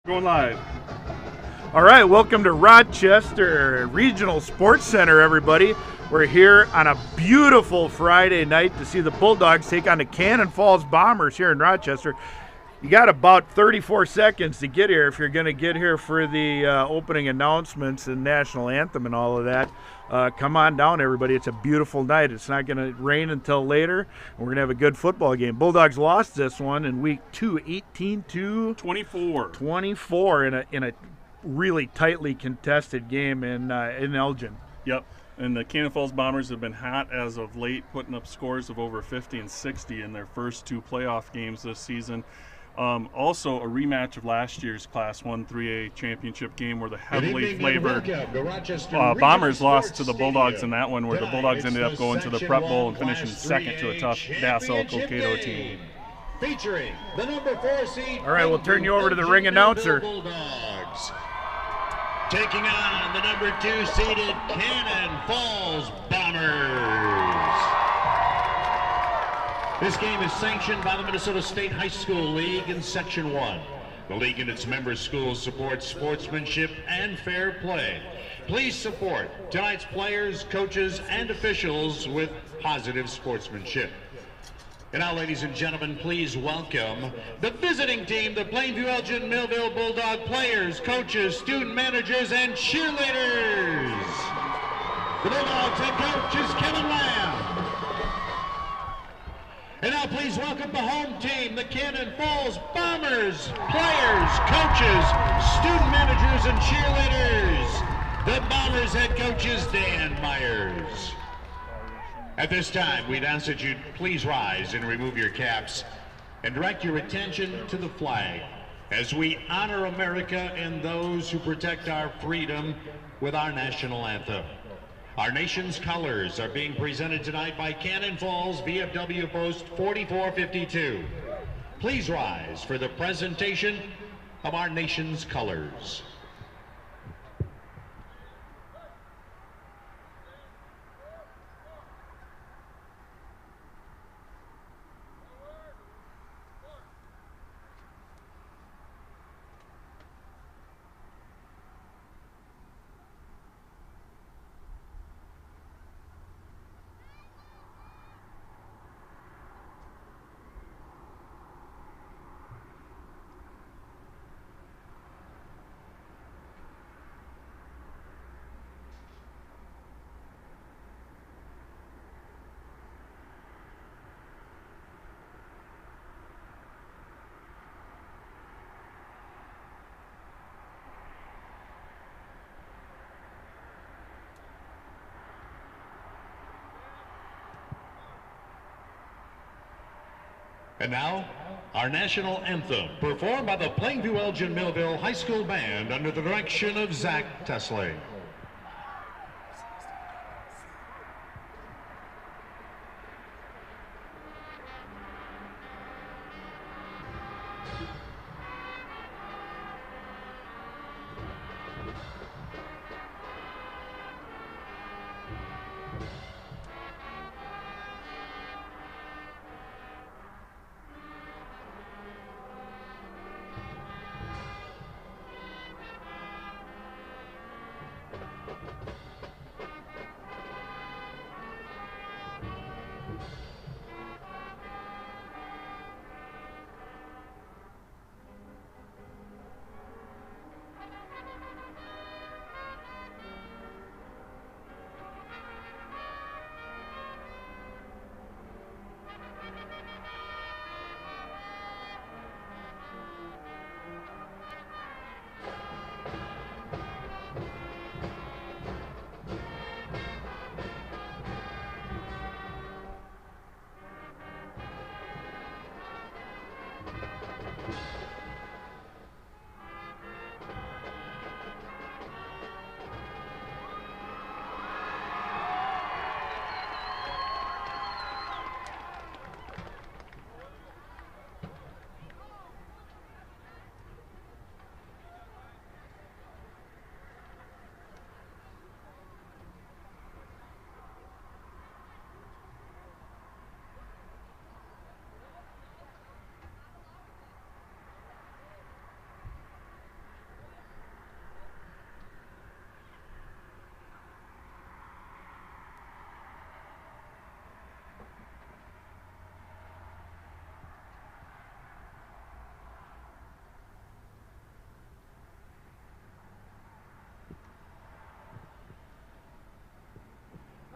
Going live. All right, welcome to Rochester Regional Sports Center, everybody. We're here on a beautiful Friday night to see the Bulldogs take on the Cannon Falls Bombers here in Rochester. You got about 34 seconds to get here if you're going to get here for the opening announcements and national anthem and all of that. Come on down, everybody. It's a beautiful night. It's not going to rain until later, and we're going to have a good football game. Bulldogs lost this one in week 2, 18-24 in a really tightly contested game in Elgin. Yep. And the Cannon Falls Bombers have been hot as of late, putting up scores of over 50 and 60 in their first two playoff games this season. Also, a rematch of last year's Class 1 3A championship game where the heavily flavored Bombers lost to the Bulldogs in that one, where the Bulldogs ended up going to the Prep Bowl and finishing second to a tough Dassel-Cokato team. Featuring the number 4 seed. All right, we'll turn you over to the ring announcer. Bulldogs. Taking on the number 2 seeded Cannon Falls Bombers. This game is sanctioned by the Minnesota State High School League in Section 1. The league and its member schools support sportsmanship and fair play. Please support tonight's players, coaches, and officials with positive sportsmanship. And now, ladies and gentlemen, please welcome the visiting team, the Plainview Elgin Millville Bulldog players, coaches, student managers, and cheerleaders. The Bulldogs head coach is Kevin Lamb. And now please welcome the home team, the Cannon Falls Bombers, players, coaches, student managers, and cheerleaders. The Bombers head coach is Dan Myers. At this time, we'd ask that you please rise and remove your caps and direct your attention to the flag as we honor America and those who protect our freedom with our national anthem. Our nation's colors are being presented tonight by Cannon Falls VFW Post 4452. Please rise for the presentation of our nation's colors. And now, our national anthem, performed by the Plainview Elgin Millville High School Band under the direction of Zach Tesley.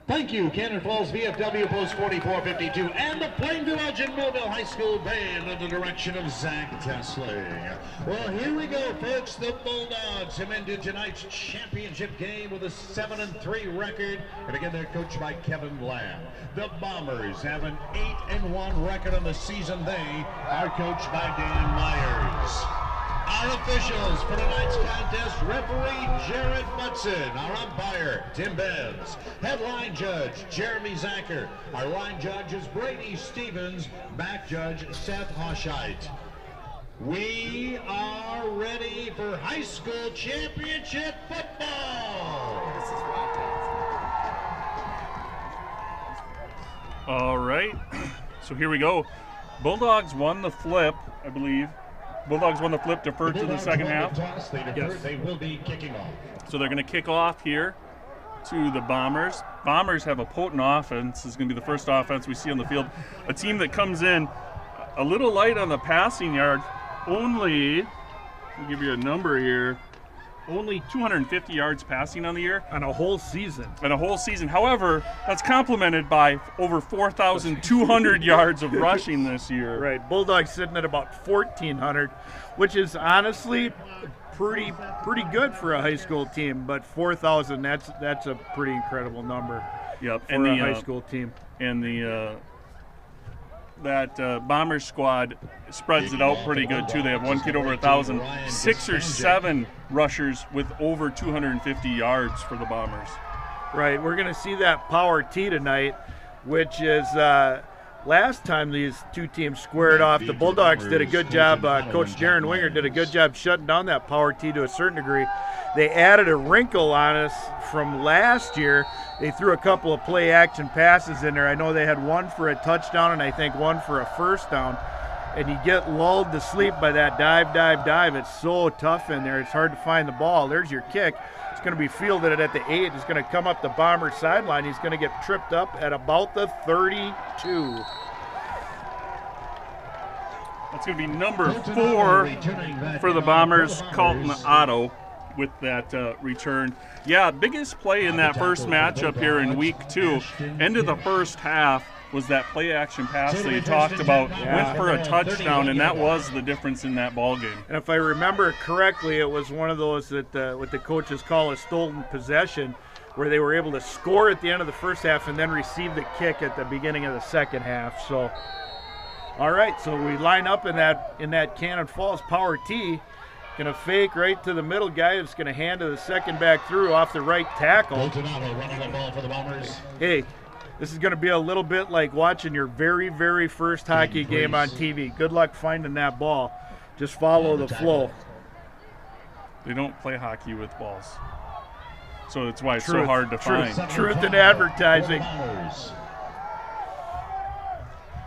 Thank you, Cannon Falls VFW Post 4452 and the Plainview Elgin Mobile High School Band under the direction of Zach Tesling. Well, here we go, folks. The Bulldogs have ended tonight's championship game with a 7-3 record, and again, they're coached by Kevin Lamb. The Bombers have an 8-1 record on the season. They are coached by Dan Myers. Our officials for tonight's contest, referee Jared Mutson. Our umpire, Tim Benz. Headline judge, Jeremy Zacher. Our line judge is Brady Stevens. Back judge, Seth Hoshite. We are ready for high school championship football. All right, so here we go. Bulldogs won the flip, I believe. Bulldogs won the flip, deferred to the second half. Yes. They will be kicking off. So they're going to kick off here to the Bombers. Bombers have a potent offense. This is going to be the first offense we see on the field. A team that comes in a little light on the passing yard. Only, I'll give you a number here, only 250 yards passing on the year. On a whole season. On a whole season. However, that's complemented by over 4,200 yards of rushing this year. Right, Bulldogs sitting at about 1,400, which is honestly pretty good for a high school team. But 4,000, that's a pretty incredible number. Yep, for a high school team. And that Bombers squad spreads it out pretty good too. They have one kid over 1,000, 6 or 7 rushers with over 250 yards for the Bombers. Right, we're going to see that power T tonight, which is last time these two teams squared off. The Bulldogs did a good job. Coach Darren Winger did a good job shutting down that power T to a certain degree. They added a wrinkle on us from last year. They threw a couple of play action passes in there. I know they had one for a touchdown and I think one for a first down. And you get lulled to sleep by that dive. It's so tough in there. It's hard to find the ball. There's your kick. It's going to be fielded at the 8. It's going to come up the Bomber sideline. He's going to get tripped up at about the 32. That's going to be number 4 for the Bombers, Colton Otto, with that return. Yeah, biggest play in that first matchup here in week 2. End of the first half was that play action pass that you talked about. Went for a touchdown, and that was the difference in that ball game. And if I remember correctly, it was one of those that what the coaches call a stolen possession, where they were able to score at the end of the first half and then receive the kick at the beginning of the second half. So, all right, so we line up in that Cannon Falls power T. Going to fake right to the middle guy. It's going to hand to the second back through off the right tackle. Running the ball for the Bombers. Hey, this is going to be a little bit like watching your very, very first hockey game on TV. Good luck finding that ball. Just follow the flow. They don't play hockey with balls. So that's why it's so hard to find. Truth in advertising.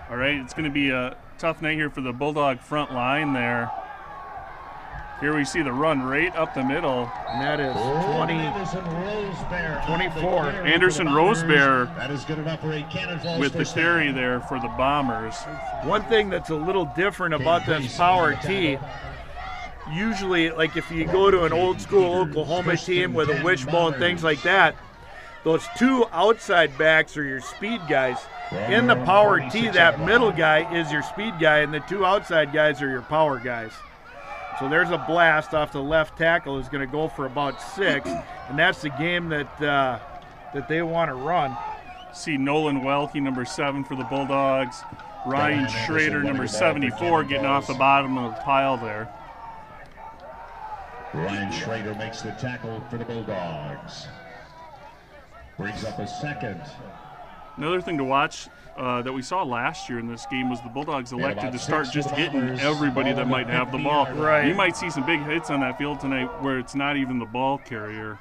All right, it's going to be a tough night here for the Bulldog front line there. Here we see the run right up the middle. And that is 24. Anderson Rosebear That is good enough for a Cannon Falls with the carry there for the Bombers. One thing that's a little different about this power T, usually like if you go to an old school Oklahoma team with a wishbone, things like that, those two outside backs are your speed guys. In the power T, that middle guy is your speed guy, and the two outside guys are your power guys. So there's a blast off the left tackle who's going to go for about 6, and that's the game that they want to run. See Nolan Welke, number 7 for the Bulldogs. Ryan Schrader, number 74, getting off the bottom of the pile there. Ryan Schrader makes the tackle for the Bulldogs. Brings up a second. Another thing to watch that we saw last year in this game was the Bulldogs elected to start just hitting everybody that might have the ball. Right. You might see some big hits on that field tonight where it's not even the ball carrier.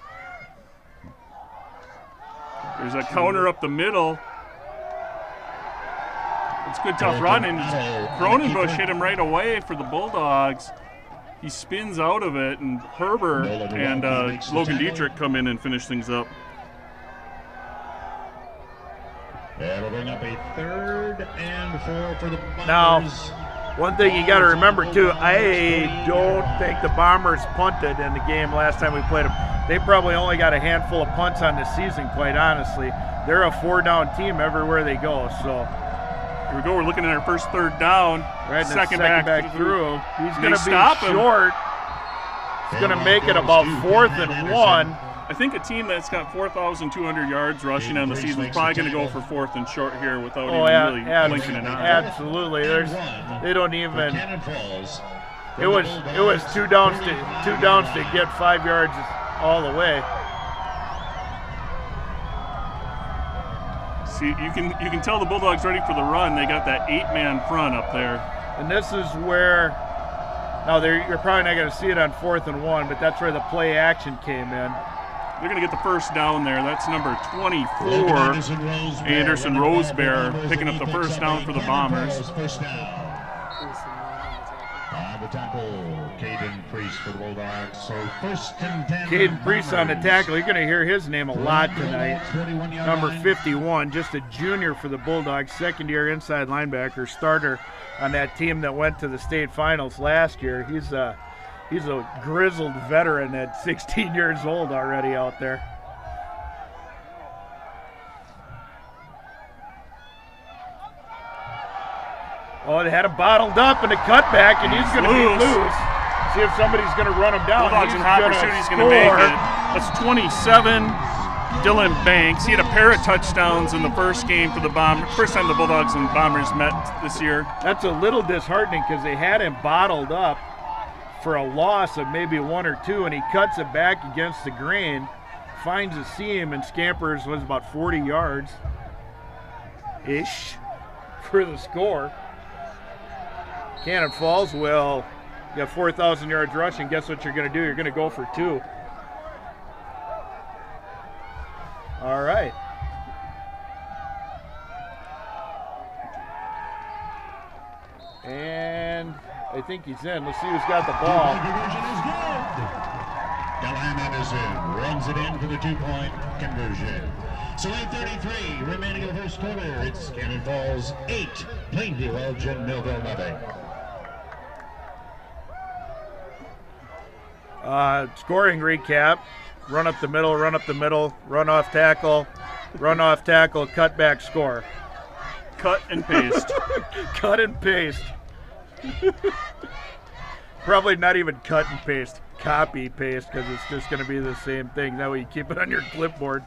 There's a counter up the middle. It's good tough run, and Cronenbush hit him right away for the Bulldogs. He spins out of it, and Herber and Logan Dietrich come in and finish things up. That'll bring up a 3rd and 4 for the Bombers. Now, One thing you got to remember, too, I don't think the Bombers punted in the game last time we played them. They probably only got a handful of punts on the season, quite honestly. They're a 4-down team everywhere they go. So here we go. We're looking at our first third down. Right, second back through. He's going to be short. He's going to make it about 4th and 1. I think a team that's got 4,200 yards rushing on the season is probably going to go for 4th and short here without even really blinking an eye. Absolutely. They don't even. It was two downs to get 5 yards all the way. See, you can tell the Bulldogs ready for the run. They got that 8-man front up there. And this is where. Now you're probably not going to see it on 4th and 1, but that's where the play action came in. They're going to get the first down there. That's number 24, Anderson Rosebear, picking up the first down for the Bombers. The tackle, Caden Priest for the Bulldogs. So first and 10. Caden Priest on the tackle. You're going to hear his name a lot tonight. Number 51, just a junior for the Bulldogs, second-year inside linebacker, starter on that team that went to the state finals last year. He's a grizzled veteran at 16 years old already out there. Oh, they had him bottled up in a cutback, and he's going to be loose. See if somebody's going to run him down. Bulldogs in hot pursuit. He's going to make it. That's 27, Dylan Banks. He had a pair of touchdowns in the first game for the Bombers. First time the Bulldogs and Bombers met this year. That's a little disheartening because they had him bottled up for a loss of maybe 1 or 2, and he cuts it back against the grain, finds a seam, and scampers was about 40 yards-ish for the score. Cannon Falls will get 4,000 yards rushing. Guess what you're going to do? You're going to go for 2. All right. And I think he's in. Let's see who's got the ball. Conversion is good. Delaman is in. Runs it in for the 2-point conversion. So 8:33 remaining of the first quarter. It's Cannon Falls 8, Plainview Elgin Millville nothing. Scoring recap. Run up the middle, run off tackle, cut back, score. Cut and paste. Cut and paste. Probably not even cut and paste. Copy paste, because it's just going to be the same thing. That way you keep it on your clipboard.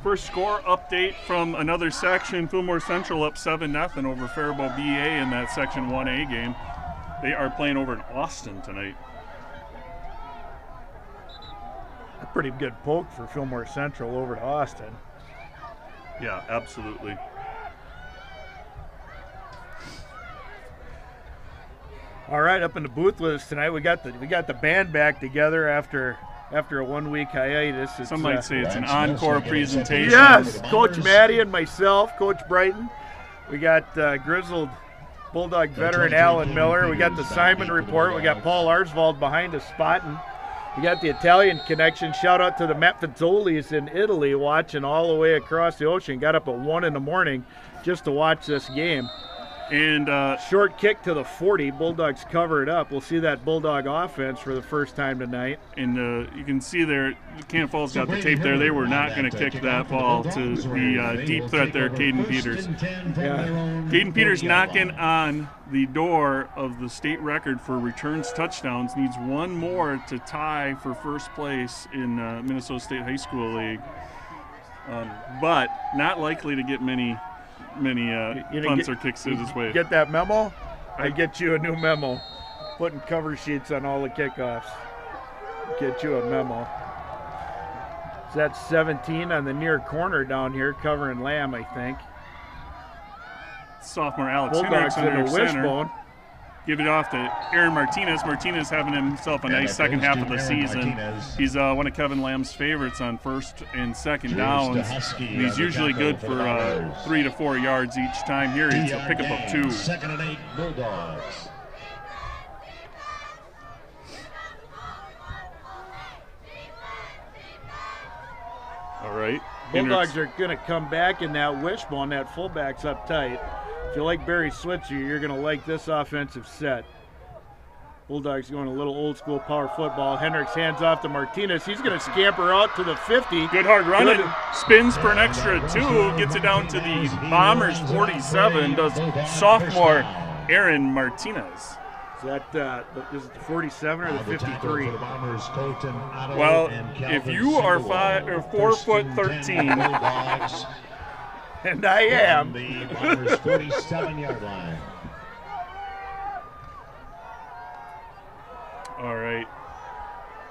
First score update from another section. Fillmore Central up 7-0 over Faribault BA in that Section 1A game. They are playing over in Austin tonight. A pretty good poke for Fillmore Central over to Austin. Yeah, absolutely. All right, up in the booth with us tonight, we got the band back together after a 1-week hiatus. Some might say it's an encore presentation. Yes, Coach Maddie and myself, Coach Brighton. We got grizzled Bulldog veteran Alan Miller. We got the Simon Report. We got Paul Arsvald behind us spotting. We got the Italian connection. Shout out to the Maffezzolis in Italy watching all the way across the ocean. Got up at 1 in the morning just to watch this game. And short kick to the 40. Bulldogs cover it up. We'll see that Bulldog offense for the first time tonight. And you can see there, Cannon Falls got the tape there. They were not going to kick that ball to the deep threat there, Caden Peters. Yeah. Caden Peters knocking on the door of the state record for returns touchdowns. Needs one more to tie for first place in Minnesota State High School League. But not likely to get many punts or kicks this way. Get that memo? I get you a new memo. Putting cover sheets on all the kickoffs. Get you a memo. So that's 17 on the near corner down here, covering Lamb, I think. Sophomore Alex Bulldogs Hendricks in under the center. wishbone. Give it off to Aaron Martinez. Martinez having himself a nice second half of the season. He's one of Kevin Lamb's favorites on first and second downs. And he's usually good for 3 to 4 yards each time. Here he's a pickup of 2. 2nd and 8 Bulldogs. All right. Bulldogs are going to come back in that wishbone. That fullback's up tight. you like Barry Switzer, you're going to like this offensive set. Bulldogs going a little old school power football. Hendricks hands off to Martinez. He's going to scamper out to the 50. Good hard run. It spins for an extra 2. Gets it down to the Bombers 47. Does sophomore Aaron Martinez. Is that is it the 47 or the 53? Well, if you are 4'13", and I am, the Bombers 47-yard line.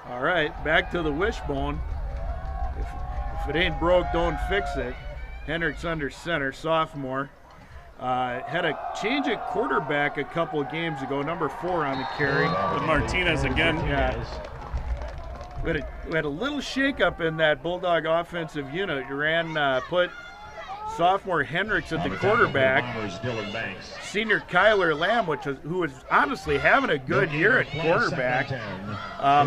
All right, back to the wishbone. If it ain't broke, don't fix it. Hendricks under center, sophomore. Had a change at quarterback a couple of games ago, number 4 on the carry. With Martinez again. Yeah. We had a little shakeup in that Bulldog offensive unit. Put sophomore Hendricks at the quarterback. Senior Kyler Lamb, who was honestly having a good year at quarterback,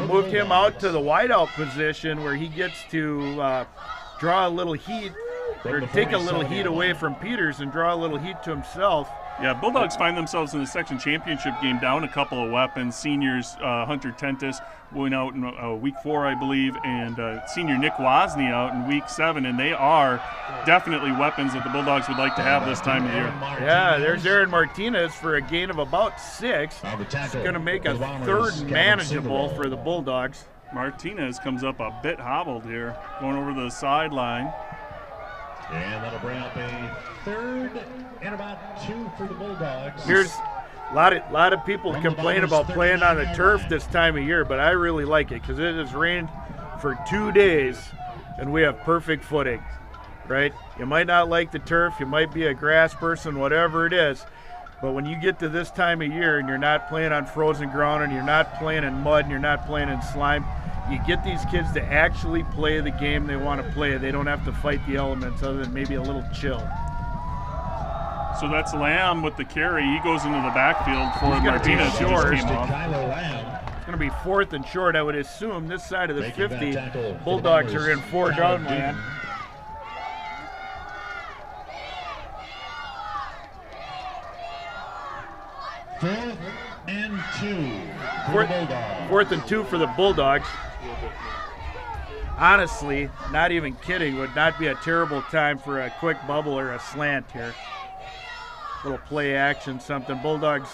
moved him out to the wideout position where he gets to draw a little heat, or take a little heat away from Peters and draw a little heat to himself. Yeah, Bulldogs find themselves in the section championship game down a couple of weapons. Seniors Hunter Tentis went out in week 4, I believe, and senior Nick Wozni out in week 7, and they are definitely weapons that the Bulldogs would like to have this time of year. Yeah, there's Aaron Martinez for a gain of about 6. It's going to make a 3rd manageable for the Bulldogs. Martinez comes up a bit hobbled here, going over the sideline. And that'll bring up a 3rd and about 2 for the Bulldogs. Here's a lot of people complain about playing on the turf this time of year, but I really like it because it has rained for 2 days and we have perfect footing, right? You might not like the turf, you might be a grass person, whatever it is, but when you get to this time of year and you're not playing on frozen ground and you're not playing in mud and you're not playing in slime, you get these kids to actually play the game they want to play. They don't have to fight the elements other than maybe a little chill. So that's Lamb with the carry. He goes into the backfield for Martinez. It's going to be 4th and short, I would assume. This side of the 50, Bulldogs are in 4-down land. Fourth and 2 Fourth and 2 for the Bulldogs. Honestly, not even kidding, would not be a terrible time for a quick bubble or a slant here. Little play action, something. Bulldogs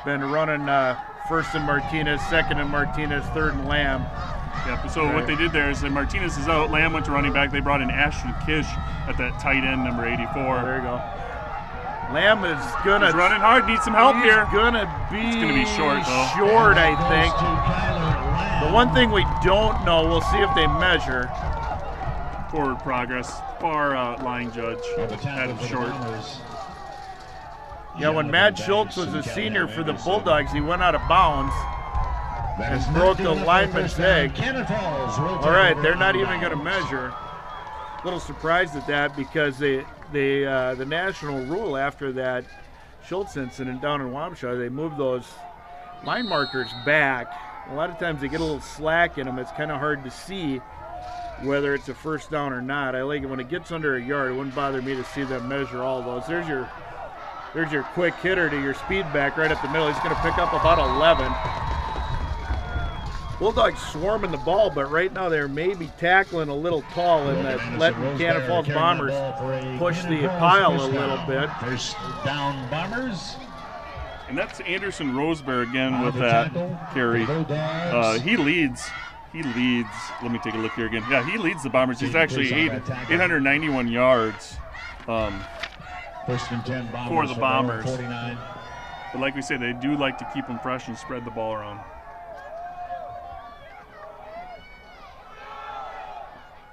been running 1st and Martinez, 2nd and Martinez, 3rd and Lamb. Yep, so what they did there is that Martinez is out, Lamb went to running back. They brought in Ashton Kish at that tight end, number 84. There you go. Lamb is going to... He's running hard, needs some help here. It's going to be short, though. Short, I think. The one thing we don't know, we'll see if they measure. Forward progress. Far line judge had him short. Yeah, when Matt Schultz was a senior for the Bulldogs, he went out of bounds and broke the lineman's leg. All right, they're not even going to measure. A little surprised at that because the national rule after that Schultz incident down in Wabasha, they moved those line markers back. A lot of times they get a little slack in them. It's kind of hard to see whether it's a 1st down or not. I like it when it gets under a yard. It wouldn't bother me to see them measure all those. There's your quick hitter to your speed back right up the middle. He's going to pick up about 11. Bulldogs swarming the ball, but right now they're maybe tackling a little tall and letting Cannon Falls Bombers push the pile a little bit. 1st down Bombers. And that's Anderson Rosebear again with that carry. He leads. Let me take a look here again. Yeah, he leads the Bombers. He's actually 891 yards. 1st and 10 Bombers for the Bombers. 49. But like we say, they do like to keep them fresh and spread the ball around.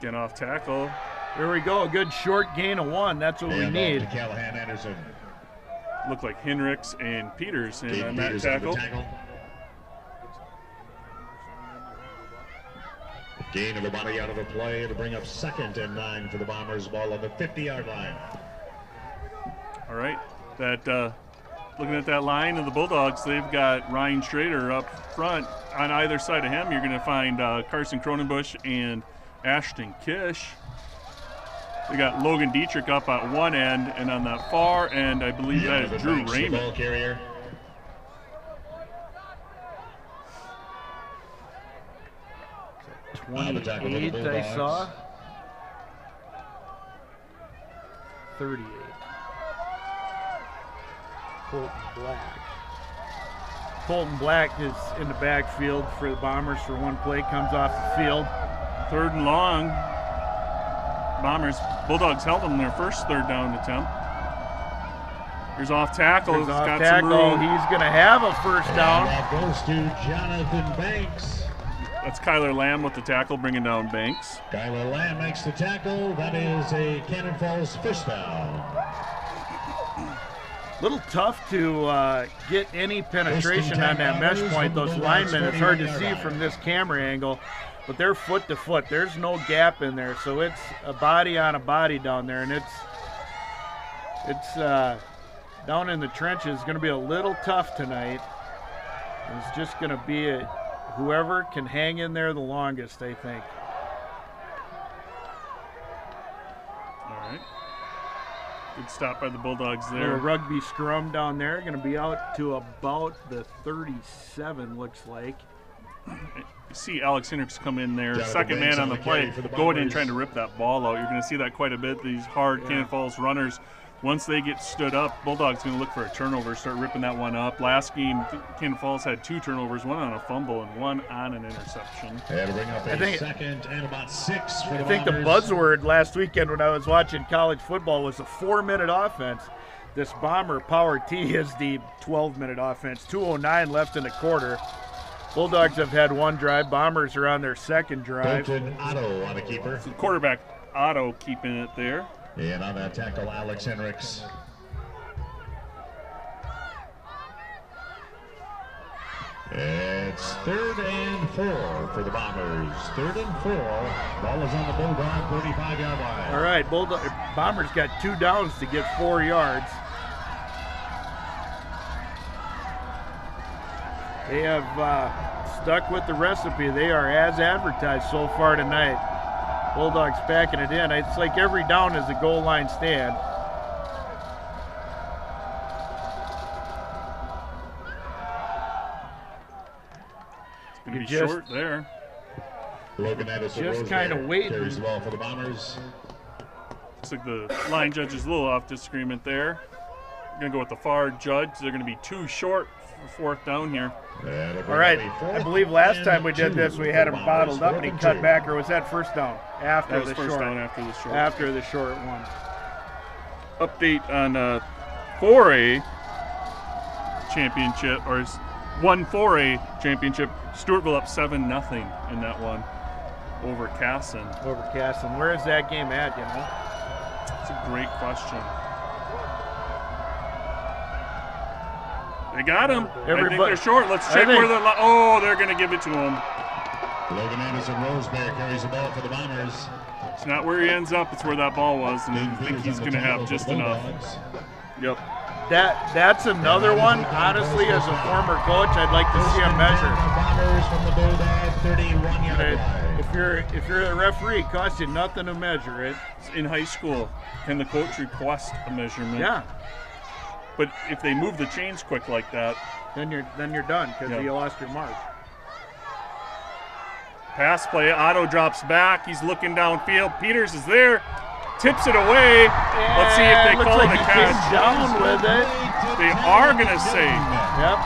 Getting off tackle. There we go. A good short gain of 1. That's what we need. To Callahan Anderson. Look like Hendricks and Peters in that tackle. Gain of a body out of the play to bring up 2nd and 9 for the Bombers. Ball on the 50-yard line. All right. Looking at that line of the Bulldogs, they've got Ryan Schrader up front. On either side of him, you're going to find Carson Cronenbush and Ashton Kish. They got Logan Dietrich up at one end, and on that far end, I believe that is Drew Raymond. Ball carrier. 28 I saw. 38. Colton Black is in the backfield for the Bombers for one play, comes off the field. 3rd and long. Bulldogs held them their first 3rd down attempt. Here's off tackle. He's off got tackle. some room. He's going to have a first down. That goes to Jonathan Banks. That's Kyler Lamb with the tackle, bringing down Banks. Kyler Lamb makes the tackle. That is a Cannon Falls first down. Little tough to get any penetration on that mesh point. Those linemen, it's hard to see from this camera angle, but they're foot to foot. There's no gap in there, so it's a body on a body down there, and it's down in the trenches. Going to be a little tough tonight. It's just going to be whoever can hang in there the longest, I think. All right. Good stop by the Bulldogs there. Little rugby scrum down there. Going to be out to about the 37, looks like. You see Alex Hendricks come in there, second man on the play, going in trying to rip that ball out. You're going to see that quite a bit. These hard Cannon Falls runners, once they get stood up, Bulldogs going to look for a turnover, start ripping that one up. Last game, Cannon Falls had 2 turnovers, one on a fumble and one on an interception. They bring up a second and about 6 for the I think the buzzword last weekend when I was watching college football was a 4-minute offense. This Bomber Power T is the 12-minute offense. 2:09 left in the quarter. Bulldogs have had one drive. Bombers are on their second drive. Bolton Otto on a keeper. So the quarterback, Otto, keeping it there. And on that tackle, Alex Hendricks. It's 3rd and 4 for the Bombers. 3rd and 4. Ball is on the Bulldog 35-yard line. All right, Bombers got 2 downs to get 4 yards. They have stuck with the recipe. They are as advertised so far tonight. Bulldogs packing it in. It's like every down is a goal line stand. It's going to be short there. Logan Addison just kind of waiting. Carries the ball for the Bombers. Looks like the line judge is a little off disagreement there. Going to go with the far judge. They're going to be too short for 4th down here. All right, I believe last time we did this, we had him bottled up and he cut back, or was that first down? After the short. Down after the short. After the short one. Update on 4A championship, or 1-4A championship. Stewartville up 7-0 in that one over Casson. Where is that game at, you know? It's a great question. They got him. I think they're short. Let's check where they're. They're going to give it to him. Logan Anderson Rosebear carries the ball for the Bombers. It's not where he ends up. It's where that ball was, and I think he's going to have just enough. Yep. That's another one. Honestly, as a former coach, I'd like to see a measure. Bombers from the Bulldog 31-yard line. If you're a referee, it costs you nothing to measure it. In high school, can the coach request a measurement? Yeah. But if they move the chains quick like that, then you're done because you lost your mark. Pass play. Otto drops back. He's looking downfield. Peters is there. Tips it away. Let's see if they call it a catch. Down with it. They are going to say. Yep.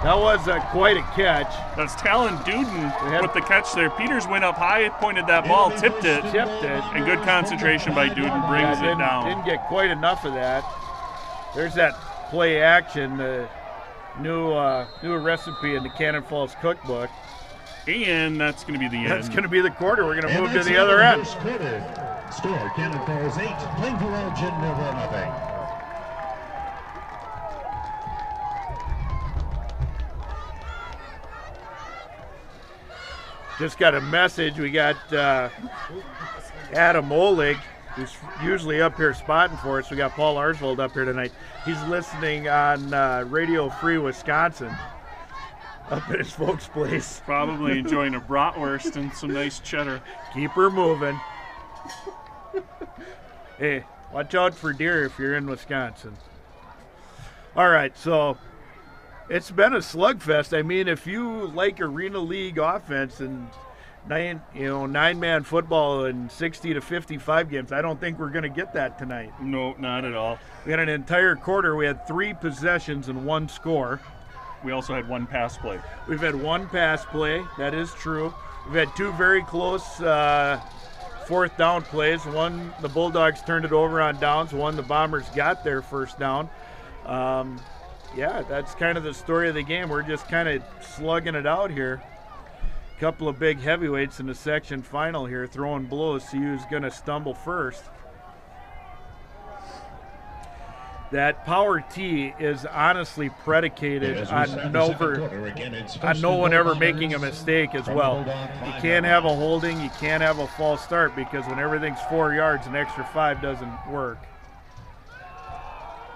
That was quite a catch. That's Talon Duden with the catch there. Peters went up high, pointed that ball, tipped it. And good concentration by Duden brings it down. Didn't get quite enough of that. There's that play action, the new recipe in the Cannon Falls cookbook. And that's going to be the end. That's going to be the quarter. We're going to move to the other end. Score, Cannon Falls 8, Plainville Elgin 0. Just got a message. We got Adam Oleg, who's usually up here spotting for us. We got Paul Arsvold up here tonight. He's listening on Radio Free Wisconsin up at his folks' place. Probably enjoying a bratwurst and some nice cheddar. Keep her moving. Hey, watch out for deer if you're in Wisconsin. All right, so it's been a slugfest. I mean, if you like Arena League offense and nine-man football and 60 to 55 games, I don't think we're going to get that tonight. No, not at all. We had an entire quarter. We had 3 possessions and 1 score. We also had 1 pass play. We've had 1 pass play. That is true. We've had 2 very close fourth down plays. One, the Bulldogs turned it over on downs. One, the Bombers got their first down. Yeah, that's kind of the story of the game. We're just kind of slugging it out here. A couple of big heavyweights in the section final here throwing blows. See who's going to stumble first. That power T is honestly predicated on no one ever making a mistake as well. You can't have a holding, you can't have a false start, because when everything's 4 yards, an extra 5 doesn't work.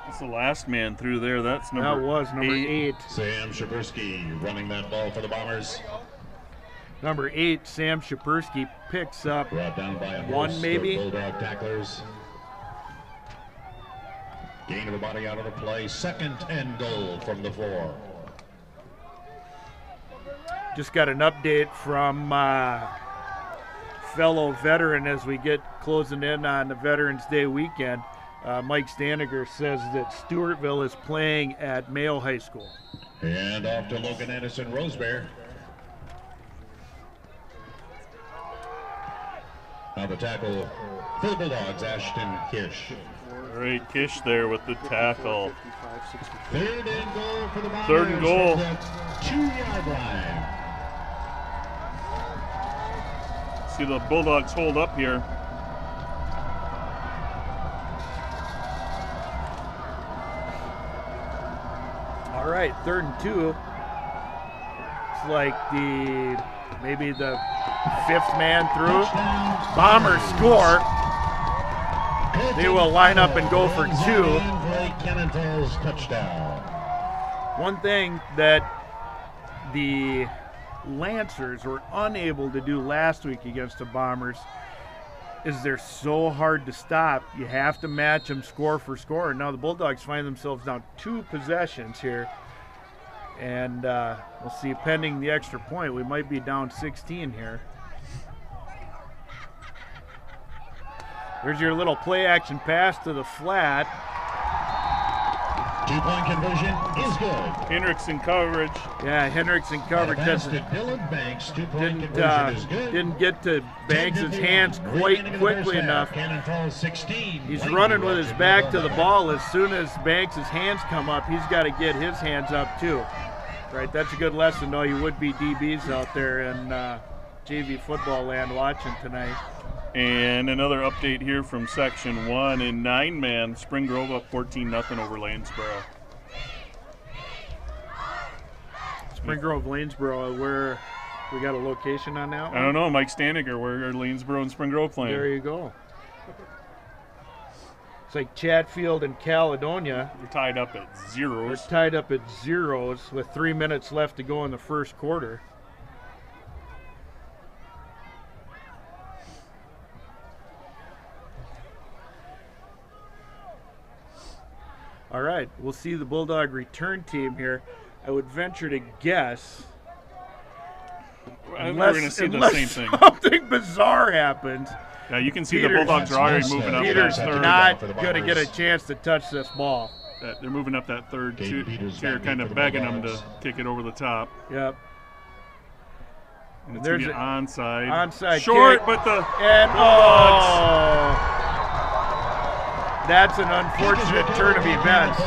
That's the last man through there. That's number 8. Sam Shabursky running that ball for the Bombers. Number 8, Sam Shabursky, picks up Brought down by a 1 maybe. Bulldog tacklers. Gain of the body out of the play. 2nd and goal from the 4. Just got an update from fellow veteran as we get closing in on the Veterans Day weekend. Mike Staniger says that Stewartville is playing at Mayo High School. And off to Logan Anderson Rosebear. Now the tackle for the Bulldogs, Ashton Kish. All right, Kish there with the tackle. 3rd and goal for the Bombers. 3rd and goal. 2-yard line. See the Bulldogs hold up here. All right, 3rd and 2. It's like maybe the 5th man through. Bombers score. They will line up and go for 2. Cannon Falls touchdown. One thing that the Lancers were unable to do last week against the Bombers is they're so hard to stop. You have to match them score for score. Now the Bulldogs find themselves down 2 possessions here. And we'll see, pending the extra point, we might be down 16 here. There's your little play action pass to the flat. 2-point conversion is good. Hendricks in coverage. Yeah, Hendricks in coverage didn't get to Banks' hands quite quickly enough. Cannon Falls 16. He's running with his back to the ball. As soon as Banks' hands come up, he's got to get his hands up too. Right, that's a good lesson to all you would-be DBs out there in JV football land watching tonight. And another update here from Section 1 in 9-man. Spring Grove up 14-0 over Lanesboro. Spring Grove, Lanesboro, where we got a location on that one? I don't know, Mike Staniger, where are Lanesboro and Spring Grove playing? There you go. It's like Chatfield and Caledonia. We're tied up at 0s. We're tied up at 0s with 3 minutes left to go in the first quarter. All right, we'll see the Bulldog return team here. I would venture to guess, we're going to see the same thing. Something bizarre happens. Yeah, you can see the Bulldogs are already moving up. Peter's that third. not going to get a chance to touch this ball. They're moving up that third tier, kind of begging them to kick it over the top. Yep. And it's going to be onside. Onside short, kick. but the and Bulldogs. That's an unfortunate turn of events.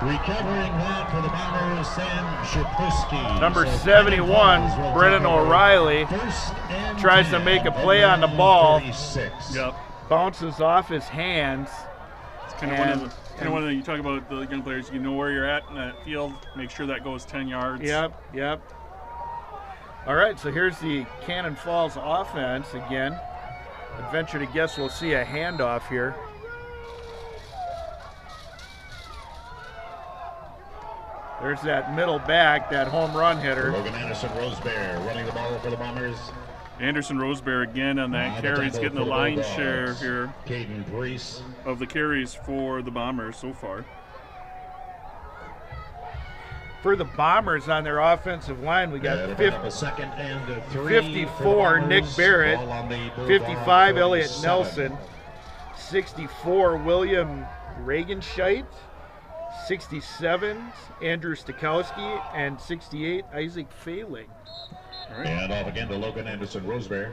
Recovering that for the Bombers, Sam Shapursky. Number 71, Brennan O'Reilly, tries to make a play on the ball. Yep. Bounces off his hands. It's kind of one of the, you talk about the young players, you know where you're at in that field, make sure that goes 10 yards. Yep. All right, so here's the Cannon Falls offense again. I'd venture to guess we'll see a handoff here. There's that middle back, that home run hitter. Logan Anderson Rosebear running the ball for the Bombers. Anderson Rosebear again on that carry. He's getting the lion's share here of the carries for the Bombers so far. For the Bombers on their offensive line, we got 54, Nick Barrett, 55, Elliot Nelson, 64, William Regenscheidt, 67, Andrew Stakowski, and 68, Isaac Failing. Right. And off again to Logan Anderson Rosebear.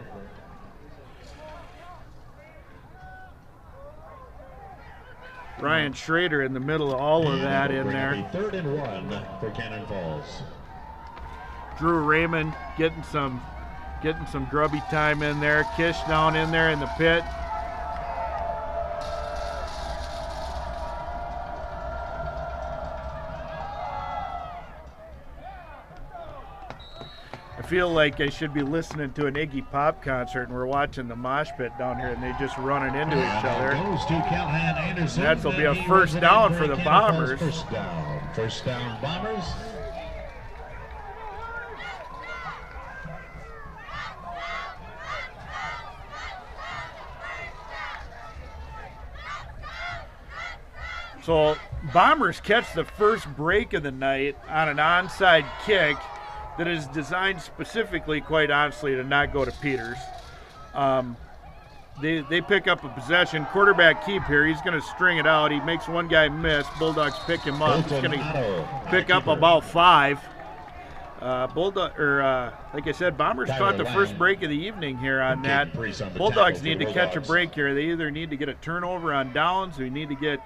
Ryan Schrader in the middle of all of that in there. 3rd and 1 for Cannon Falls. Drew Raymond getting some grubby time in there. Kish down in there in the pit. I feel like I should be listening to an Iggy Pop concert and we're watching the mosh pit down here and they just running into each other. That'll be a first down for the Bombers. First down Bombers. So Bombers catch the first break of the night on an onside kick that is designed specifically, quite honestly, to not go to Peters. They pick up a possession. Quarterback keep here. He's going to string it out. He makes one guy miss. Bulldogs pick him up. He's going to pick up about 5. Like I said, Bombers caught the first break of the evening here on that. Bulldogs need to catch a break here. They either need to get a turnover on downs, or you need to get,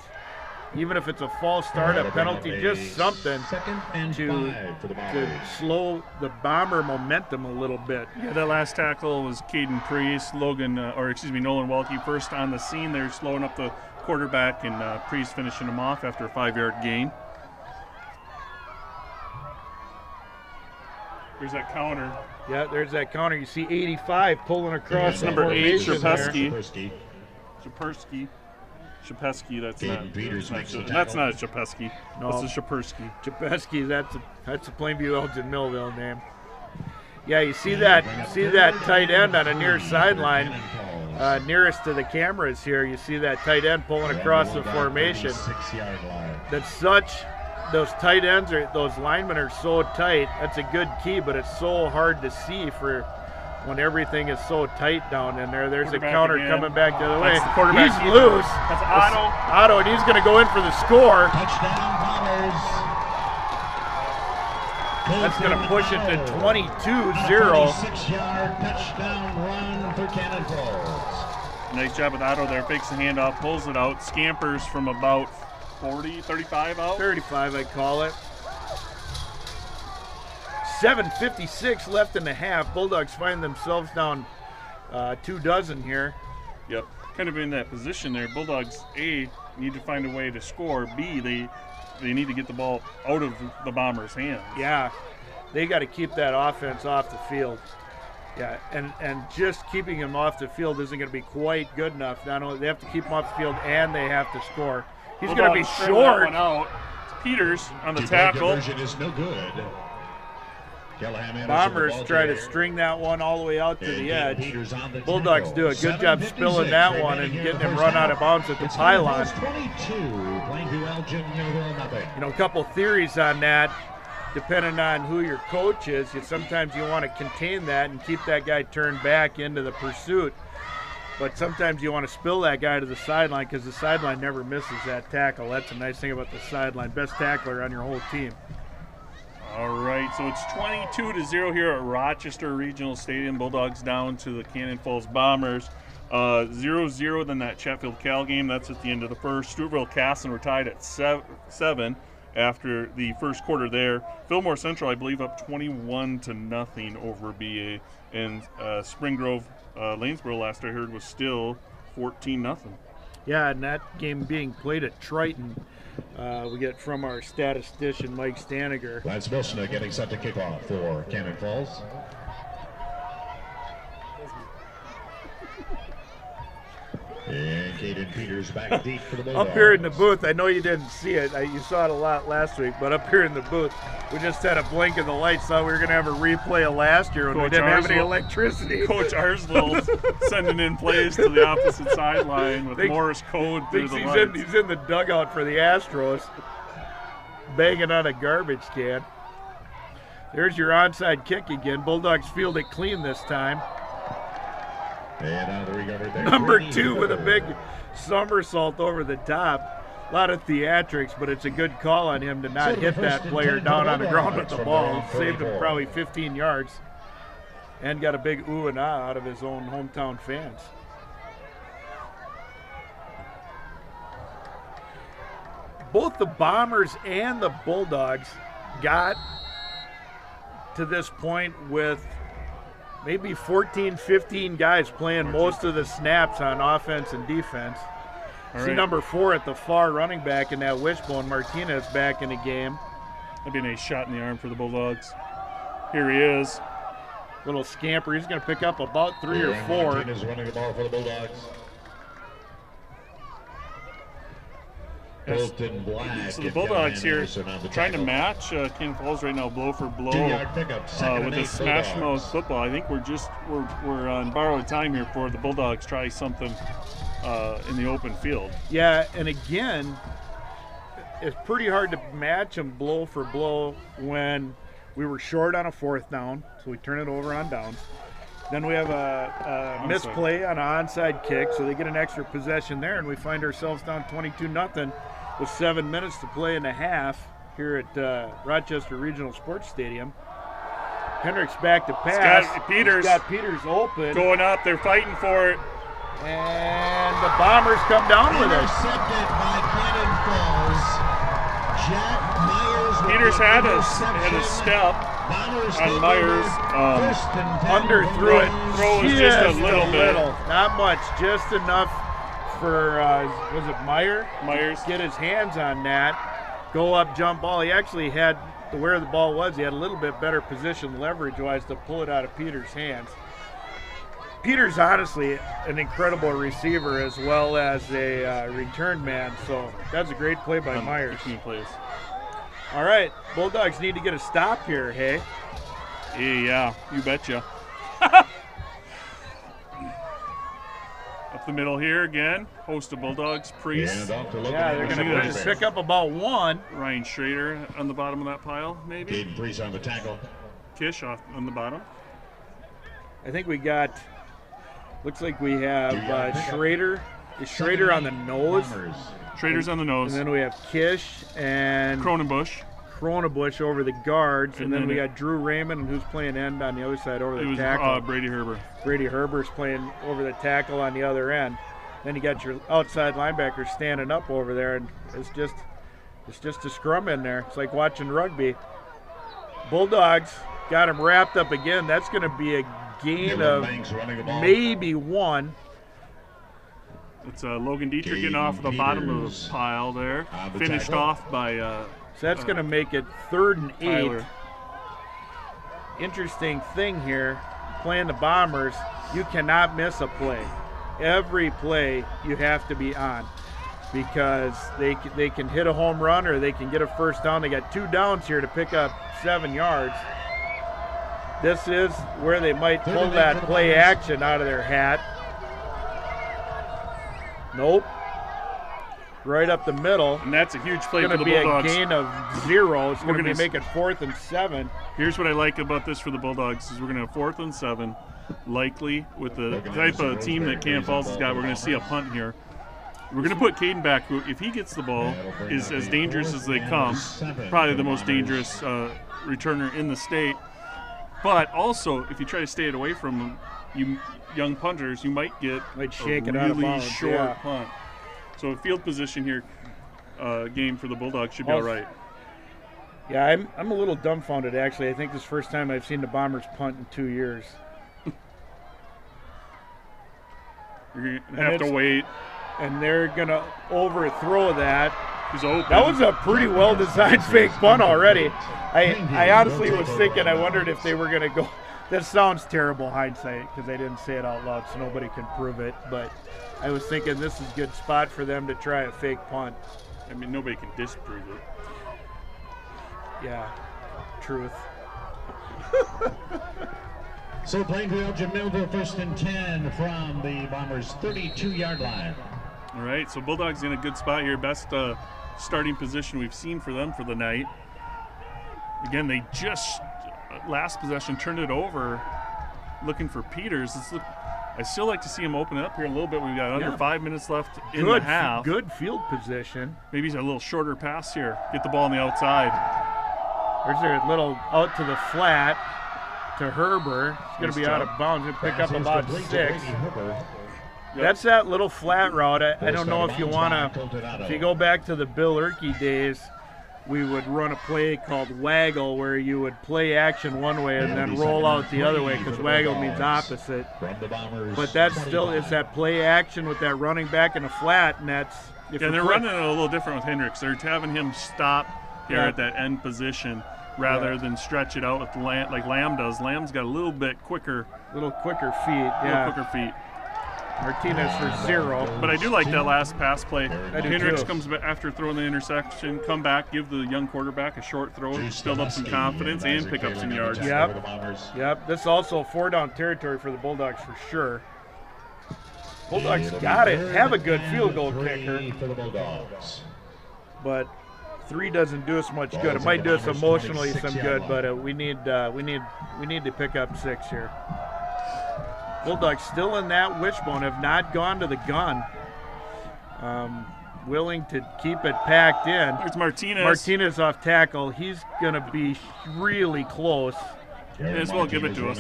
even if it's a false start, a penalty, just something to slow the Bomber momentum a little bit. Yeah, that last tackle was Caden Priest, Nolan Welke first on the scene. They're slowing up the quarterback, and Priest finishing him off after a 5-yard gain. There's that counter. Yeah, there's that counter. You see 85 pulling across number 8, Shapeski. Shapeski, that's not a Shapeski. No. That's a Shapersky. Shapeski, that's a Plainview Elgin Millville name. Yeah, you see that tight end on a near sideline, nearest to the cameras here. You see that tight end pulling across the formation. 6-yard line. Those tight ends those linemen are so tight. That's a good key, but it's so hard to see for when everything is so tight down in there. There's a counter coming back the other way. He's loose. That's Otto. Otto, and he's going to go in for the score. Touchdown Bombers. That's going to push it to 22-0. 26-yard touchdown run for Cannon Falls. Nice job with Otto there. Fakes the handoff, pulls it out, scampers from about 40, 35 out. 35, I call it. 7:56 left in the half. Bulldogs find themselves down 24 here. Yep, kind of in that position there. Bulldogs, A, need to find a way to score. B, they need to get the ball out of the Bombers' hands. Yeah, they got to keep that offense off the field. Yeah, and just keeping him off the field isn't going to be quite good enough. Not only they have to keep him off the field, and they have to score. He's going to be short. One out. Peters on the tackle. Diversion is no good. Bombers try to string that one all the way out to the edge. Bulldogs do a good job spilling that one and getting him run out of bounds at the pylon. A couple theories on that, depending on who your coach is. Sometimes you want to contain that and keep that guy turned back into the pursuit. But sometimes you want to spill that guy to the sideline because the sideline never misses that tackle. That's a nice thing about the sideline. Best tackler on your whole team. All right, so it's 22-0 here at Rochester Regional Stadium. Bulldogs down to the Cannon Falls Bombers. 0-0 then that Chatfield-Cal game. That's at the end of the first. Steubenville-Casson were tied at 7 after the first quarter there. Fillmore Central, I believe, up 21-0 over BA. And Spring Grove, Lanesboro, last I heard, was still 14-0. Yeah, and that game being played at Triton. We get from our statistician, Mike Staniger. Lance Wilson getting set to kick off for Cannon Falls. And Caden Peters back deep for the Bulldogs. Up here in the booth, I know you didn't see it. You saw it a lot last week, but up here in the booth, we just had a blink of the lights. Thought we were going to have a replay of last year when we didn't have any electricity. Coach Arslow sending in plays to the opposite sideline with Morse code through the lights. He's in the dugout for the Astros, banging on a garbage can. There's your onside kick again. Bulldogs field it clean this time. And Number 2 with a big somersault over the top. A lot of theatrics, but it's a good call on him to not hit that player down on the ground with the ball. Saved him probably 15 yards and got a big ooh and ah out of his own hometown fans. Both the Bombers and the Bulldogs got to this point with maybe 14, 15 guys playing most of the snaps on offense and defense. See number 4 at the far running back in that wishbone, Martinez, back in the game. That'd be a nice shot in the arm for the Bulldogs. Here he is. Little scamper. He's going to pick up about 3 or 4. Martinez running the ball for the Bulldogs. So the Bulldogs here trying to match Cannon Falls right now, blow for blow, with a smash mouth football. I think we're on borrowed time here for the Bulldogs try something in the open field. Yeah, and again, it's pretty hard to match them blow for blow when we were short on a 4th down, so we turn it over on downs. Then we have a misplay on an onside kick, so they get an extra possession there, and we find ourselves down 22-0 with 7 minutes to play in the half here at Rochester Regional Sports Stadium. Hendricks back to pass. He's got Peters open. Going up, they're fighting for it. And the Bombers come down with it. Intercepted by Cannon Falls. Jack Myers. Peters had a step on Myers. Underthrew it. Throw was just a little bit. Not much, just enough for, was it Myers? Get his hands on that. Go up, jump ball. He actually had, where the ball was, he had a little bit better position leverage-wise to pull it out of Peters' hands. Peters honestly an incredible receiver as well as a return man, so that's a great play by Myers. Plays. All right, Bulldogs need to get a stop here, hey? Yeah, you betcha. Up the middle here again, host of Bulldogs, Priest. Yeah, they're going to pick up about 1. Ryan Schrader on the bottom of that pile, maybe. Caden Priest on the tackle. Kish off on the bottom. I think we got, looks like we have Schrader. Is Schrader on the nose? Schrader's on the nose. And then we have Kish and Cronenbush over the guards. And then we got Drew Raymond, who's playing end on the other side over the tackle. Brady Herber. Brady Herber's playing over the tackle on the other end. Then you got your outside linebacker standing up over there, and it's just a scrum in there. It's like watching rugby. Bulldogs got him wrapped up again. That's going to be a gain of maybe 1. It's Logan Dietrich getting off the bottom of the pile there. Finished off by so that's going to make it 3rd and 8. Tyler. Interesting thing here, playing the Bombers, you cannot miss a play. Every play you have to be on because they can hit a home run or they can get a first down. They got 2 downs here to pick up 7 yards. This is where they might pull that play action out of their hat. Nope. Right up the middle. And that's a huge play for the Bulldogs. It's going to be a gain of 0. It's going to be making 4th and 7. Here's what I like about this for the Bulldogs is we're going to have 4th and 7. Likely with the type of team that Cannon Falls has got, we're going to see a punt here. We're going to put Caden back, who, if he gets the ball, is as dangerous as they come. Probably the most dangerous returner in the state. But also, if you try to stay it away from him, you young punters, you might get shake a it out of really bounds, short punt. So field position here, game for the Bulldogs should be all right. Yeah, I'm a little dumbfounded, actually. I think this is the first time I've seen the Bombers punt in 2 years. You're going to have to wait. And they're going to overthrow that. He's open. That was a pretty well-designed fake punt already. I honestly was thinking, I wondered if they were going to go This sounds terrible hindsight because I didn't say it out loud, so nobody can prove it. But I was thinking this is a good spot for them to try a fake punt. I mean, nobody can disprove it. Yeah, truth. So Plainfield, Jamilville, 1st and 10 from the Bombers' 32-yard line. All right, so Bulldogs in a good spot here. Best starting position we've seen for them for the night. Again, they just, last possession, turned it over looking for Peters. I still like to see him open it up here a little bit. We've got under 5 minutes left in the half. Good field position. Maybe a little shorter pass here. Get the ball on the outside. There's a little out to the flat to Herber. He's going to be out of bounds. He'll pick up about 6. Yep. That's that little flat route. I don't know if you want to, if you go back to the Bill Erkey days, we would run a play called waggle where you would play action one way and then roll out the other way because waggle means opposite. But that's still, it's that play action with that running back in a flat, and that's... Yeah, they're running it a little different with Hendricks. They're having him stop here at that end position rather than stretch it out with like Lamb does. Lamb's got a little bit quicker. Little quicker feet, Quicker feet. Martinez for 0. But I do like that last pass play. I do Hendricks too. comes back after throwing the interception, come back, give the young quarterback a short throw, build up some confidence, and pick up some yards. Yep. This is also 4-down territory for the Bulldogs for sure. Bulldogs got it. Have a good field goal kicker. But 3 doesn't do us much good. It might do us emotionally some good, but we need to pick up 6 here. Bulldogs still in that wishbone, have not gone to the gun. Willing to keep it packed in. There's Martinez. Martinez off tackle. He's going to be really close. May as well give it to us.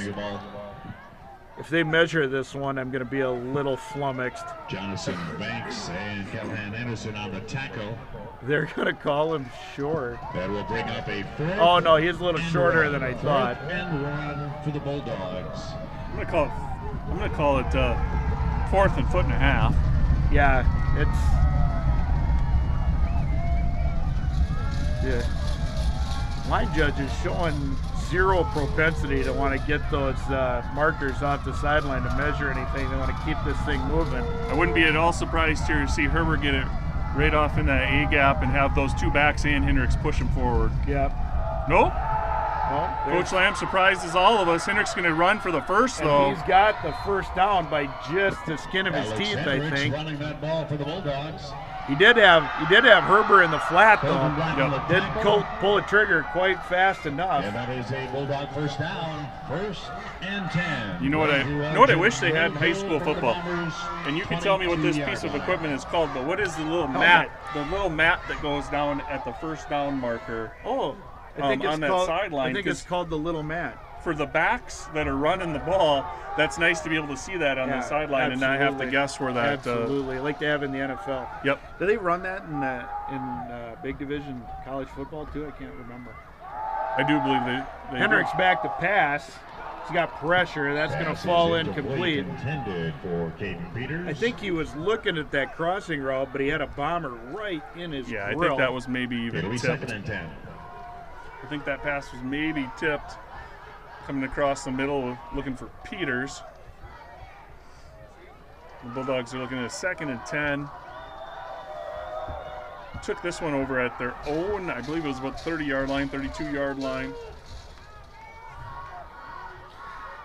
If they measure this one, I'm going to be a little flummoxed. Jonathan Banks and Callahan Anderson on the tackle. They're going to call him short. That will bring up a 4th. Oh, no, he's a little shorter than I thought. 4th and run for the Bulldogs. I'm gonna call it 4th and foot and a half. Yeah, line judge is showing 0 propensity to want to get those markers off the sideline to measure anything. They want to keep this thing moving. I wouldn't be at all surprised here to see Herbert get it right off in that A gap and have those 2 backs and Hendricks push him forward. Yep. Nope. Well, Coach Lamb surprises all of us. Hendricks going to run for the first, though. And he's got the first down by just the skin of his teeth, I think. Running that ball for the Bulldogs. He did have Herber in the flat, though. Yep. Didn't pull the trigger quite fast enough. And that is a Bulldog first down. 1st and 10. You know what I wish they had in high school football? And you can tell me what this piece of equipment is called, but what is the little mat? The little mat that goes down at the first down marker. Oh, I think it's on that called, sideline. I think it's called the little mat. For the backs that are running the ball, that's nice to be able to see that on the sideline and not have to guess where that. Absolutely, like they have in the NFL. Yep. Do they run that in big division college football too? I can't remember. I do believe they Hendricks back to pass. He's got pressure. That's going to fall incomplete. Intended for Caden Peters. I think he was looking at that crossing route, but he had a bomber right in his grill. I think that was maybe even It'll be tipped. 2nd and 10. I think that pass was maybe tipped. Coming across the middle, looking for Peters. The Bulldogs are looking at a 2nd and 10. Took this one over at their own, I believe it was about 30-yard line, 32-yard line.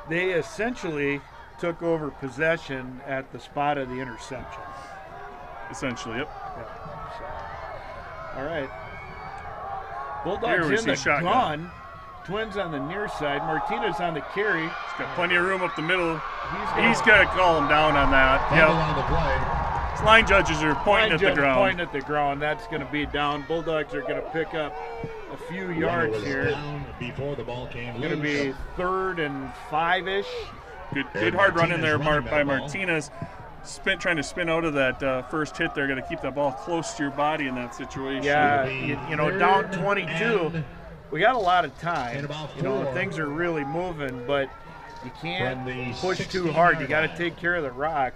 They essentially took over possession at the spot of the interception. Essentially, yep. All right. Bulldogs in the gun. Twins on the near side. Martinez on the carry. He's got plenty of room up the middle. He's got to call him down on that. On the play. His line judges are pointing at the ground. Pointing at the ground. That's going to be down. Bulldogs are going to pick up a few yards here. Down before the ball came It's going to be 3rd and 5-ish. Good hard run in there by Martinez. Trying to spin out of that first hit there. Got to keep that ball close to your body in that situation. Yeah, you know, down 22. We got a lot of time. You know, things are really moving, but you can't push too hard. You got to take care of the rock.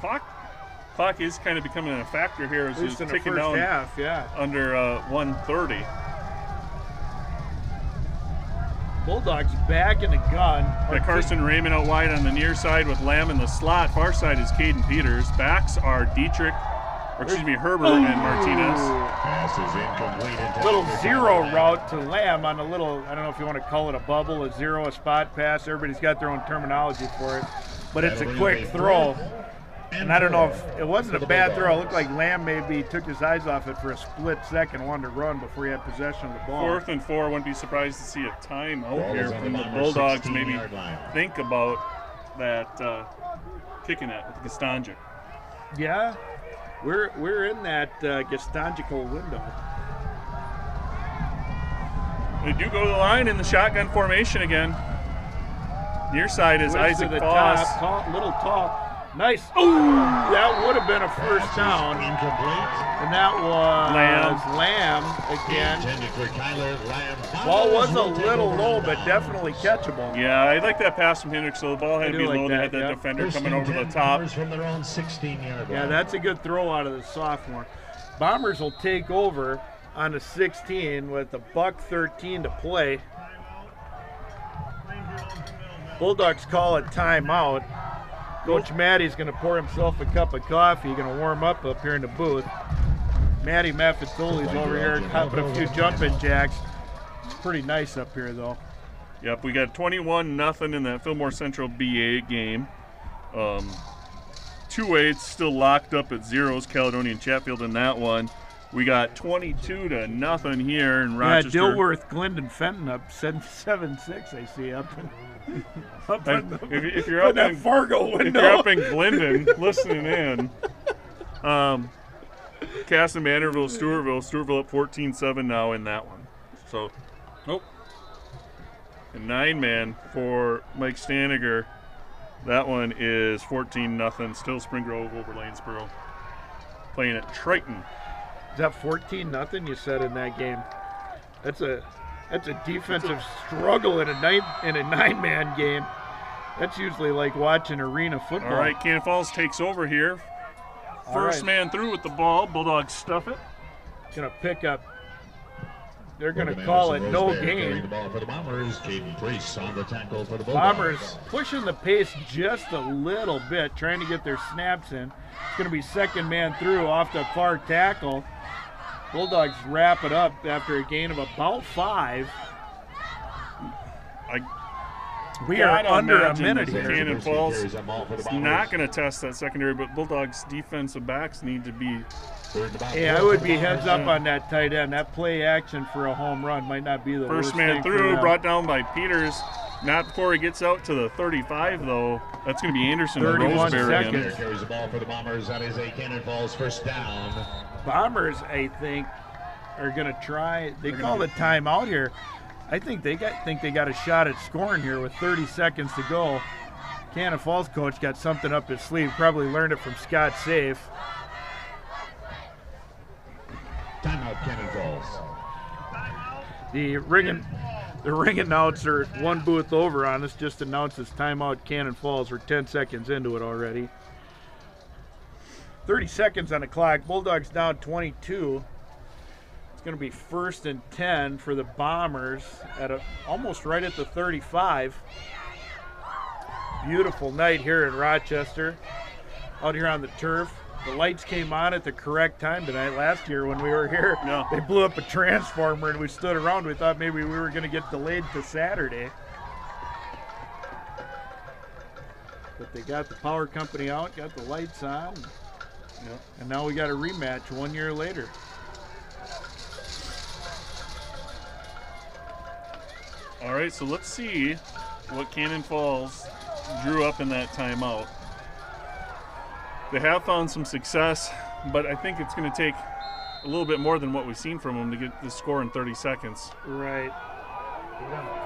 Clock is kind of becoming a factor here as it's ticking down half, under 1:30. Bulldogs back in the gun. Got Carson Raymond out wide on the near side with Lamb in the slot. Far side is Caden Peters. Backs are Herbert and Martinez. Pass is incomplete. Little zero route to Lamb on a little, I don't know if you want to call it a bubble, a zero, a spot pass. Everybody's got their own terminology for it. But it's a quick throw. And I don't know if it wasn't a bad throw. It looked like Lamb maybe took his eyes off it for a split second, wanted to run before he had possession of the ball. 4th and 4. Wouldn't be surprised to see a timeout here from the Bulldogs. Maybe think about that kicking it with Gastanjic. Yeah, we're in that Gastanjical window. They do go to the line in the shotgun formation again. Near side is Switch Isaac to the Foss. top, little tall. Nice. Ooh, that would have been a first down. Incomplete. And that was Lamb again. Intended for Kyler Lamb. Ball was a little low, but definitely catchable. Yeah, I like that pass from Hendricks, so the ball had to be like low. They had that, that yeah. defender coming over the top. From their own 16-yard Yeah, line. that's a good throw out of the sophomore. Bombers will take over on the 16 with a $1:13 to play. Bulldogs call a timeout. Coach Maddie's going to pour himself a cup of coffee, going to warm up here in the booth. Maddie Maffetoli's over here hopping a few jumping jacks. It's pretty nice up here, though. Yep, we got 21-0 in that Fillmore Central BA game. 2-8 still locked up at zeros, Caledonia and Chatfield in that one. We got 22-0 here in Rochester. Yeah, Dilworth, Glendon, Fenton up 7-6. I see up in, if you're up that in Fargo window. If you're up in Glendon listening in, Casson, Manderville, Stewartville up 14-7 now in that one. So, a 9-man for Mike Staniger. That one is 14-0. Still Spring Grove over Lanesboro. Playing at Triton. Is that 14-0 you said in that game? That's a defensive struggle in a 9-man game. That's usually like watching arena football. All right, Cannon Falls takes over here. First man through with the ball. Bulldogs stuff it. Gonna pick up. They're gonna call it no gain. The ball for the Bombers. Caden Priest on the tackle for the Bulldogs. Bombers pushing the pace just a little bit, trying to get their snaps in. It's gonna be second man through off the far tackle. Bulldogs wrap it up after a gain of about 5. We are under a minute here. Cannon Falls is not going to test that secondary, but Bulldogs defensive backs need to be. Hey, I would be heads up on that tight end. That play action for a home run might not be the First worst man thing through, brought down by Peters. Not before he gets out to the 35, though. That's going to be Anderson 31 Roseberry. seconds. Carries the ball for the Bombers. That is a Cannon Falls first down. Bombers, I think, are going to try. They called a timeout here. I think they got a shot at scoring here with 30 seconds to go. Cannon Falls coach got something up his sleeve. Probably learned it from Scott Safe. Timeout, Cannon Falls. The ring announcer, one booth over on us, just announced his timeout. Cannon Falls. We're 10 seconds into it already. 30 seconds on the clock. Bulldogs down 22. It's going to be 1st and 10 for the Bombers at almost right at the 35. Beautiful night here in Rochester, out here on the turf. The lights came on at the correct time tonight. Last year when we were here, they blew up a transformer and we stood around. We thought maybe we were going to get delayed to Saturday. But they got the power company out, got the lights on, and now we got a rematch 1 year later. All right, so let's see what Cannon Falls drew up in that timeout. They have found some success, but I think it's going to take a little bit more than what we've seen from them to get the score in 30 seconds. Right.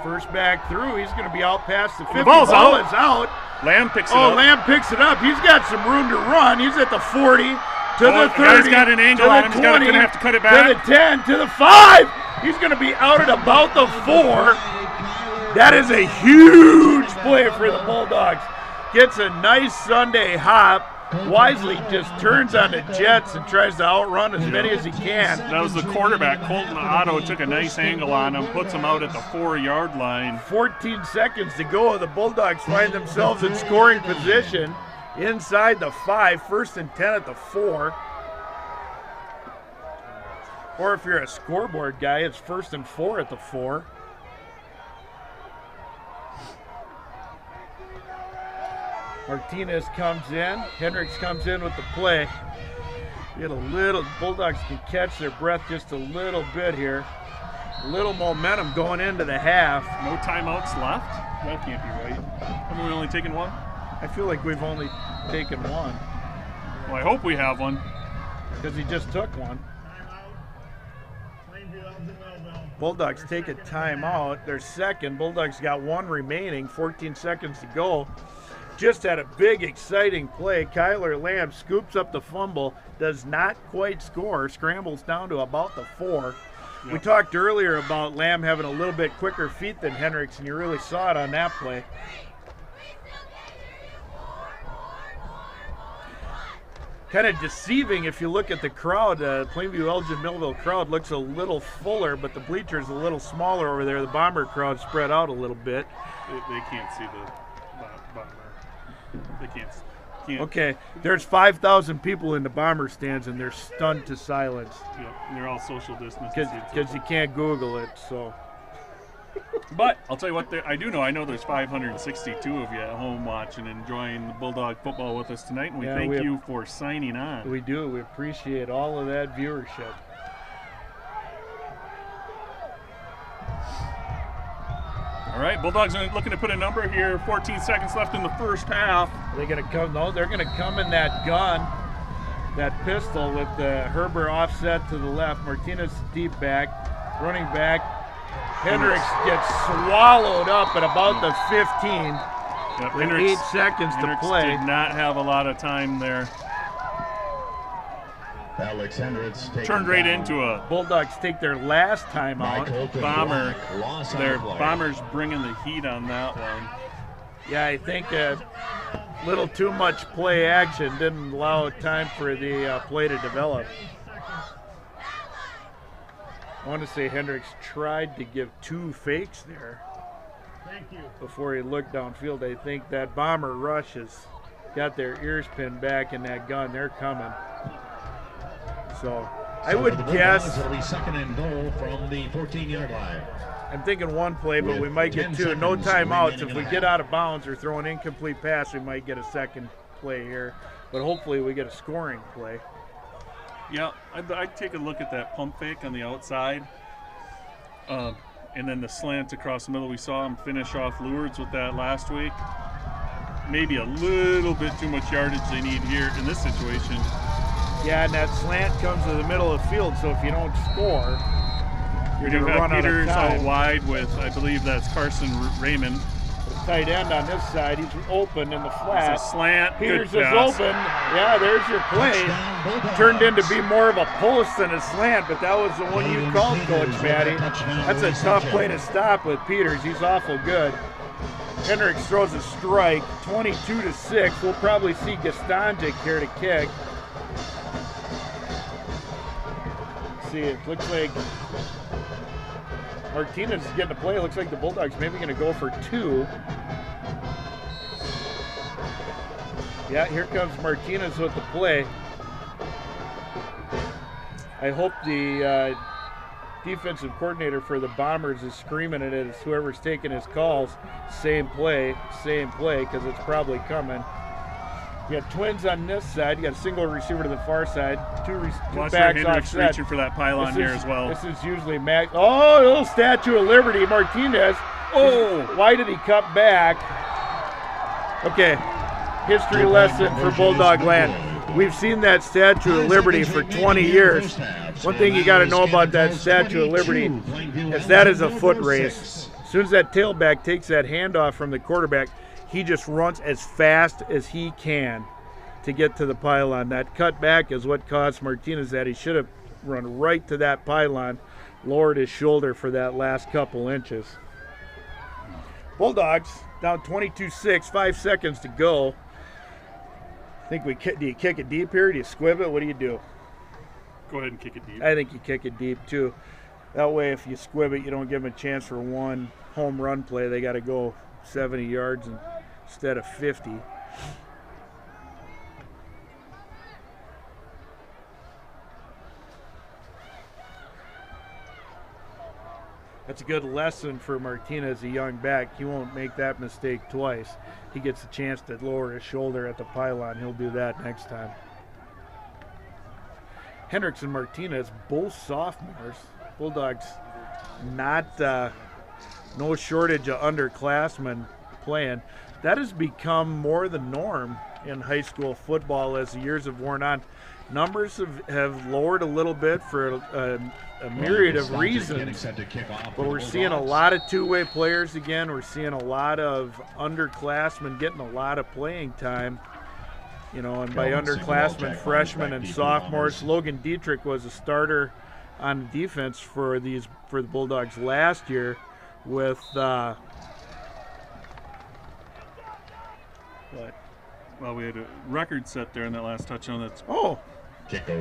First back through, he's going to be out past the 50. The ball's Ball out. is out. Lamb picks it up. Oh, Lamb picks it up. He's got some room to run. He's at the 40, to the 30, guy's got an angle to on the him. He's 20, going to have to cut it back. to the 10, to the 5. He's going to be out at about the 4. That is a huge play for the Bulldogs. Gets a nice Sunday hop. wisely just turns on the jets and tries to outrun as many as he can. That was the quarterback, Colton Otto, took a nice angle on him, puts him out at the 4-yard line. 14 seconds to go. The Bulldogs find themselves in scoring position inside the 5, 1st and 10 at the 4. Or if you're a scoreboard guy, it's 1st and 4 at the 4. Martinez comes in. Hendricks comes in with the play. Get a little, Bulldogs can catch their breath just a little bit here. A little momentum going into the half. No timeouts left? That can't be right. Haven't we only taken one? I feel like we've only taken one. Well, I hope we have one. Because he just took one. Bulldogs take a timeout. They're second. Bulldogs got one remaining. 14 seconds to go. Just had a big, exciting play. Kyler Lamb scoops up the fumble, does not quite score, scrambles down to about the 4. Yep. We talked earlier about Lamb having a little bit quicker feet than Hendricks, and you really saw it on that play. Kind of deceiving if you look at the crowd. Plainview Elgin Millville crowd looks a little fuller, but the bleachers a little smaller over there. The Bomber crowd spread out a little bit. They can't see the Bomber. They can't. Okay, there's 5,000 people in the Bomber stands, and they're stunned to silence. Yep, and they're all social distance. Because you can't Google it, so. But I'll tell you what, I do know. I know there's 562 of you at home watching and enjoying the Bulldog football with us tonight, and we thank you for signing on. We do. We appreciate all of that viewership. All right, Bulldogs are looking to put a number here. 14 seconds left in the first half. Are they going to come? No, they're going to come in that gun, that pistol with the Herber offset to the left. Martinez deep back, running back. Hendricks gets swallowed up at about the 15. Yep, with 8 seconds to play. Did not have a lot of time there. Alex Hendricks turned right into a Bulldogs take their last timeout. Bombers bringing the heat on that one. Yeah, I think a little too much play action didn't allow time for the play to develop. I want to say Hendricks tried to give 2 fakes there before he looked downfield. I think that Bomber rush has got their ears pinned back in that gun. They're coming. So I would guess it'll be 2nd and goal from the 14-yard line. I'm thinking 1 play, but we might get 2. No timeouts. If we get out of bounds or throw an incomplete pass, we might get a 2nd play here. But hopefully we get a scoring play. Yeah, I'd take a look at that pump fake on the outside. And then the slant across the middle. We saw him finish off Lourdes with that last week. Maybe a little bit too much yardage they need here in this situation. Yeah, and that slant comes to the middle of the field, so if you don't score, you're going to run Peters out of time. out wide with, I believe that's Carson Raymond. The tight end on this side, he's open in the flat. It's a slant. Peters Good is pass. open. Yeah, there's your play. Turned into be more of a post than a slant, but that was the one you called, Coach Matty. That's a tough play to stop with Peters. He's awful good. Hendricks throws a strike, 22-6. We'll probably see Gastanjic here to kick. See, it looks like Martinez is getting a play. It looks like the Bulldogs maybe going to go for 2. Yeah, here comes Martinez with the play. I hope the defensive coordinator for the Bombers is screaming at it as whoever's taking his calls. Same play, because it's probably coming. You got twins on this side. You got a single receiver to the far side. Two backs offset. Reaching for that pylon here as well. This is usually Mac. Oh, a little Statue of Liberty. Martinez. Oh, why did he cut back? Okay, history lesson for Bulldog Land. We've seen that Statue of Liberty for 20 years. One thing you got to know about that Statue of Liberty is that is a foot race. As soon as that tailback takes that handoff from the quarterback, he just runs as fast as he can to get to the pylon. That cut back is what cost Martinez that. He should have run right to that pylon, lowered his shoulder for that last couple inches. Bulldogs down 22-6, 5 seconds to go. Do you kick it deep here? Do you squib it? What do you do? Go ahead and kick it deep. I think you kick it deep too. That way, if you squib it, you don't give them a chance for one home run play. They got to go 70 yards instead of 50. That's a good lesson for Martinez, a young back. He won't make that mistake twice. He gets a chance to lower his shoulder at the pylon. He'll do that next time. Hendricks and Martinez, both sophomores. Bulldogs, no shortage of underclassmen playing. That has become more the norm in high school football as the years have worn on. Numbers have lowered a little bit for a myriad of reasons, but we're seeing a lot of two-way players again. We're seeing a lot of underclassmen getting a lot of playing time. You know, and by underclassmen, freshmen and sophomores. Logan Dietrich was a starter on defense for the Bulldogs last year with Well, we had a record set there in that last touchdown. That's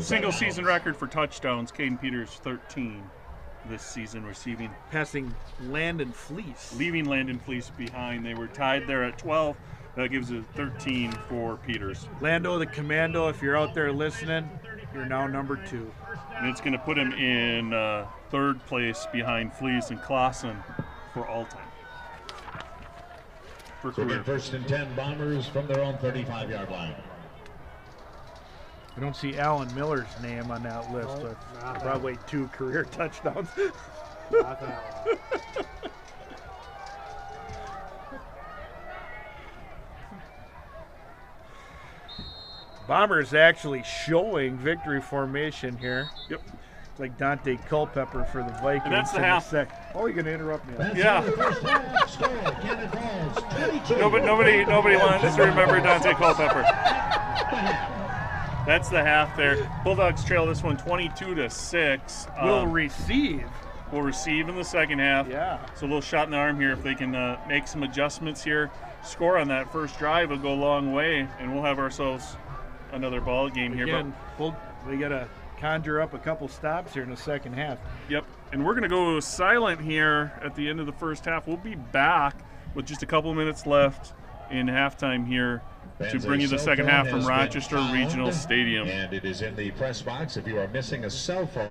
single season record for touchdowns. Caden Peters 13 this season receiving. Passing Landon Fleece. Leaving Landon Fleece behind. They were tied there at 12. That gives it 13 for Peters. Lando the Commando, if you're out there listening, you're now number 2. And it's going to put him in third place behind Fleece and Clausen for all time. For career. First and 10 Bombers from their own 35-yard line. I don't see Alan Miller's name on that list. Probably 2 career touchdowns. Not that one. Bombers actually showing victory formation here. Yep. It's like Dante Culpepper for the Vikings. And that's the half. Oh, you're going to interrupt me. Yeah. Nobody wants to remember Dante Culpepper. That's the half there. Bulldogs trail this one 22-6. Will receive. Will receive in the second half. Yeah. So a little shot in the arm here. If they can make some adjustments here, score on that first drive, will go a long way, and we'll have ourselves another ball game here. Again, we got to conjure up a couple stops here in the second half. Yep, and we're going to go silent here at the end of the first half. We'll be back with just a couple minutes left in halftime here to bring you the second half from Rochester Regional Stadium. And it is in the press box if you are missing a cell phone.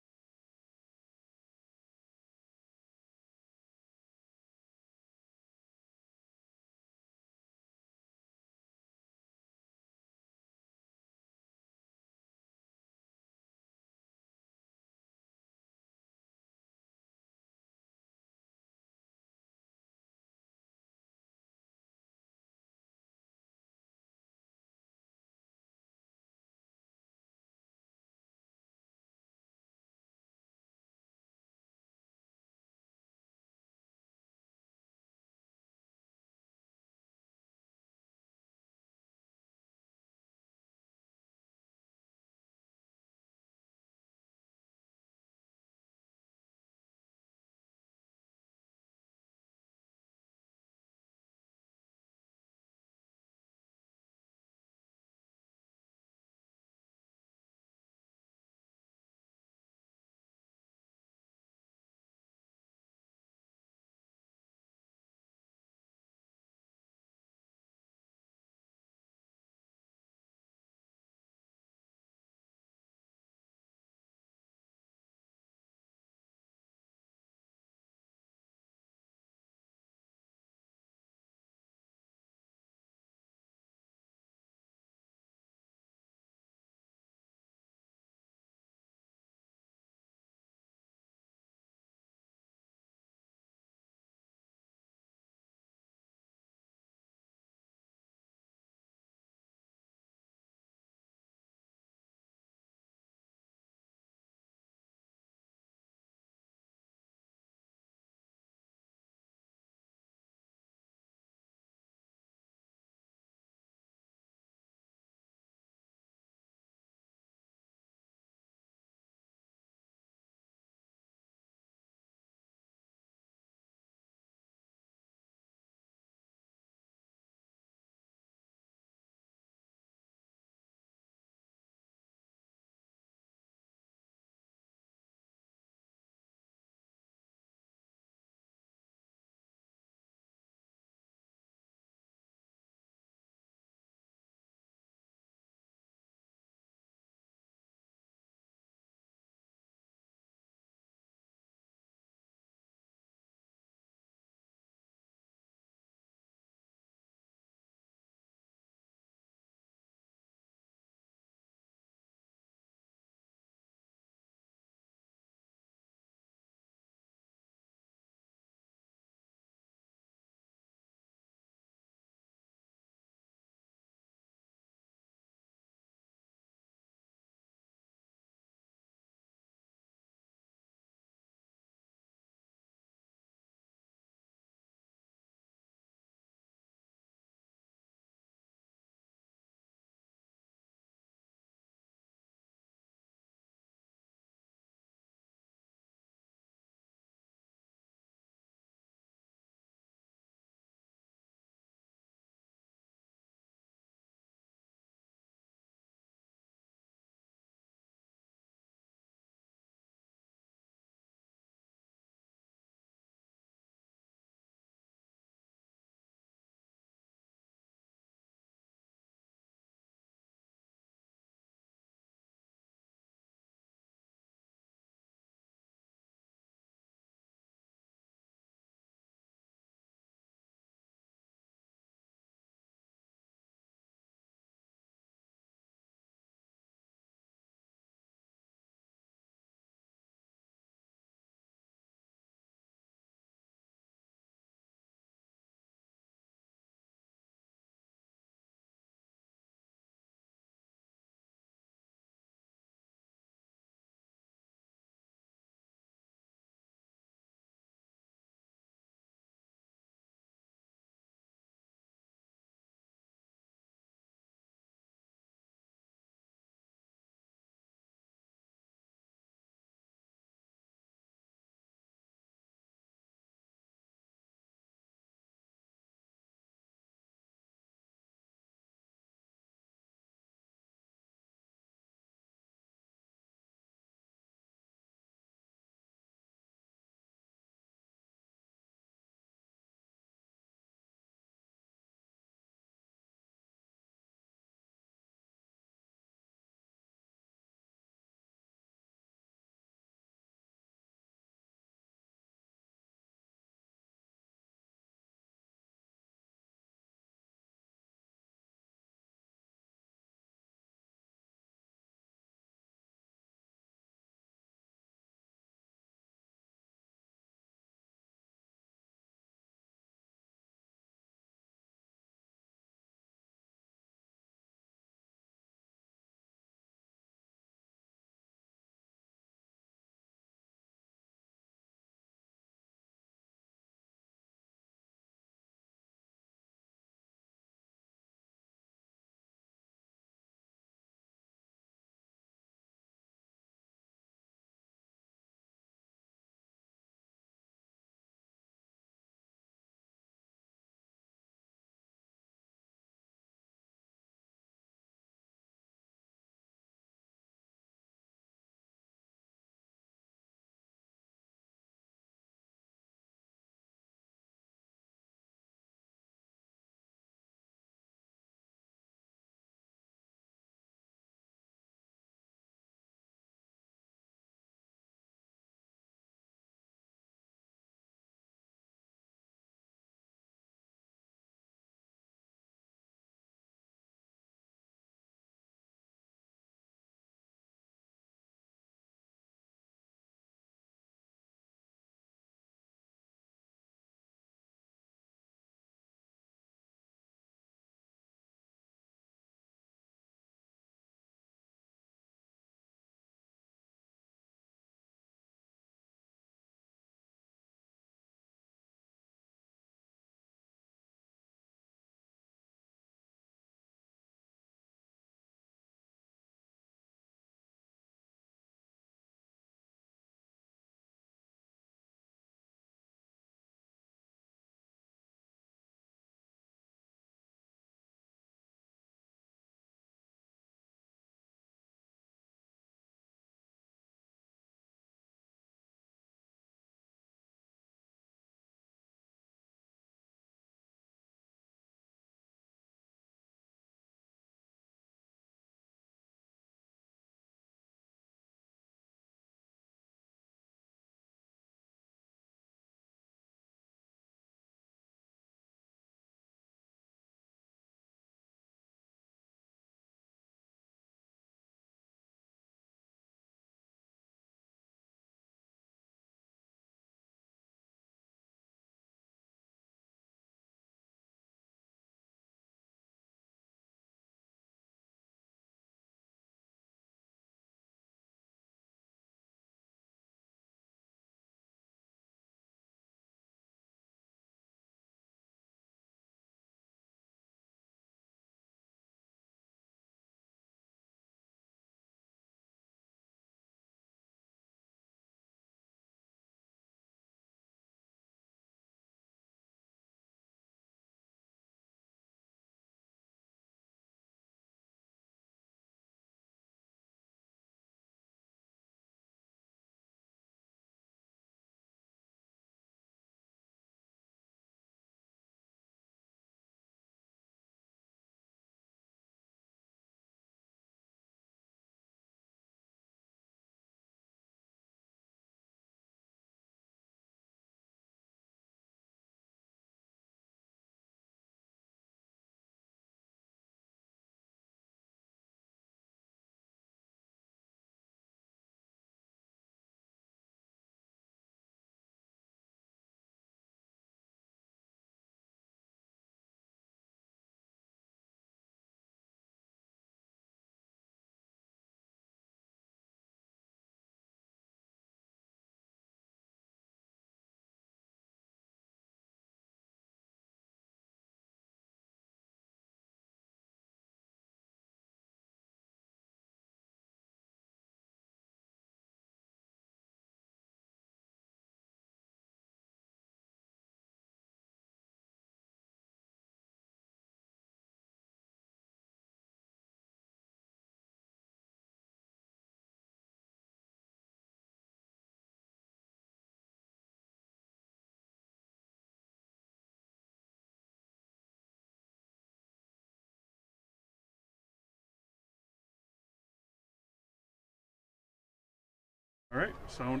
All right, sound.